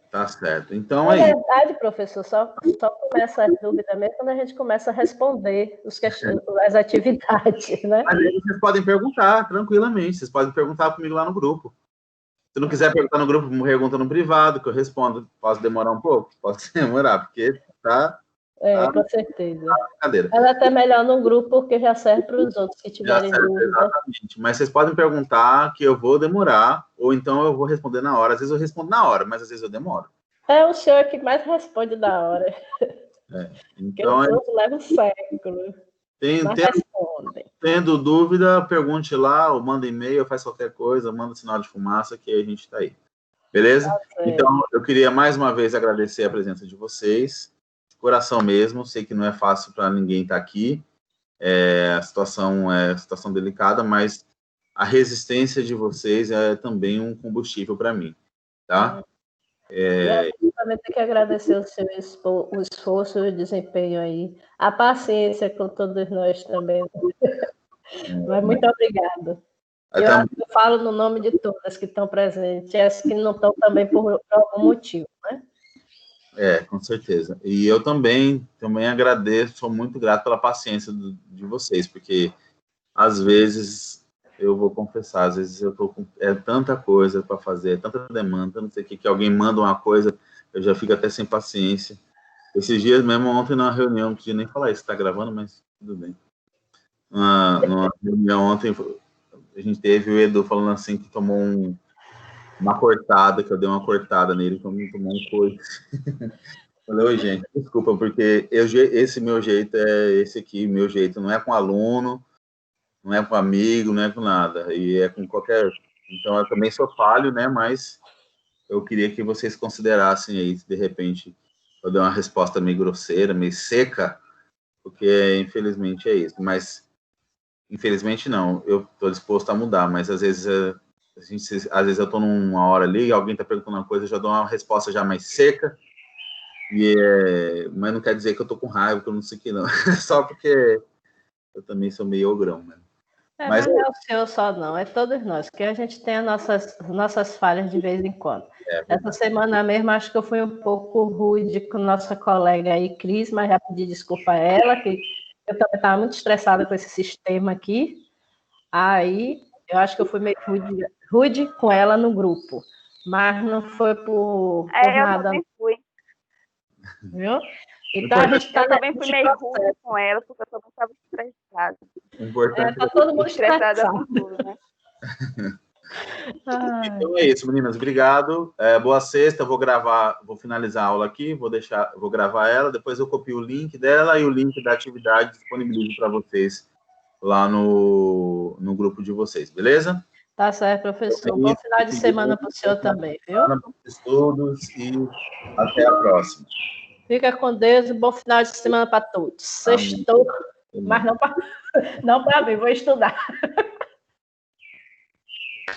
Tá certo. Então, na verdade, professor, só começa a dúvida mesmo quando a gente começa a responder as atividades, né? Mas aí vocês podem perguntar, tranquilamente. Vocês podem perguntar comigo lá no grupo. Se não quiser perguntar no grupo, pergunta no privado, que eu respondo. Posso demorar um pouco? Pode demorar, porque tá... com certeza. Ela é até melhor no grupo, porque já serve para os outros que tiverem dúvida. Exatamente. Mas vocês podem perguntar que eu vou demorar, ou então eu vou responder na hora. Às vezes eu respondo na hora, mas às vezes eu demoro. É o senhor que mais responde na hora. Então, os outros levam um século. Tendo dúvida, pergunte lá, ou manda e-mail, faz qualquer coisa, manda sinal de fumaça, que a gente está aí. Beleza? Então, eu queria mais uma vez agradecer a presença de vocês. Coração mesmo, sei que não é fácil para ninguém estar aqui, a situação é situação delicada, mas a resistência de vocês é também um combustível para mim, tá? Eu também tenho que agradecer o esforço e o desempenho aí, a paciência com todos nós também. Mas muito obrigada. Eu falo no nome de todas que estão presentes, as que não estão também por algum motivo, né? Com certeza. E eu também agradeço, sou muito grato pela paciência de vocês, porque às vezes, eu vou confessar, às vezes eu tô com tanta coisa para fazer, tanta demanda, não sei o que alguém manda uma coisa, eu já fico até sem paciência. Esses dias mesmo, ontem numa reunião, não podia nem falar isso, tá gravando, mas tudo bem. Numa reunião ontem, a gente teve o Edu falando assim que tomou uma cortada, que eu dei uma cortada nele, então me tomou um coice. Falei, oi, gente, desculpa, porque esse meu jeito é esse aqui, meu jeito não é com aluno, não é com amigo, não é com nada, e é com qualquer... Então, eu também sou falho, né, mas eu queria que vocês considerassem aí, de repente, eu dei uma resposta meio grosseira, meio seca, porque, infelizmente, é isso. Mas, infelizmente, não, eu estou disposto a mudar, mas, às vezes, às vezes eu estou numa hora ali, alguém está perguntando uma coisa, eu já dou uma resposta já mais seca, mas não quer dizer que eu estou com raiva, que eu não sei o que, não. Só porque eu também sou meio ogrão, né? Mas não é o senhor só, não, é todos nós, que a gente tem as nossas falhas de vez em quando. Essa semana mesmo, acho que eu fui um pouco rude com nossa colega aí, Cris, mas já pedi desculpa a ela, que eu também estava muito estressada com esse sistema aqui. Aí, eu acho que eu fui meio rude com ela no grupo, mas não foi por nada. Eu também fui. Viu? Então, a gente eu também fui meio rude com ela, porque eu também estava estressada. Tá todo mundo estressada com tudo, né? Então é isso, meninas. Obrigado. Boa sexta. Vou finalizar a aula aqui, vou gravar ela, depois eu copio o link dela e o link da atividade disponibilizo para vocês lá no grupo de vocês, beleza? Tá certo, professor. Bom final de semana para o senhor também, viu? Estudos e até a próxima. Fica com Deus e bom final de semana para todos. Sextou, mas não para mim, vou estudar.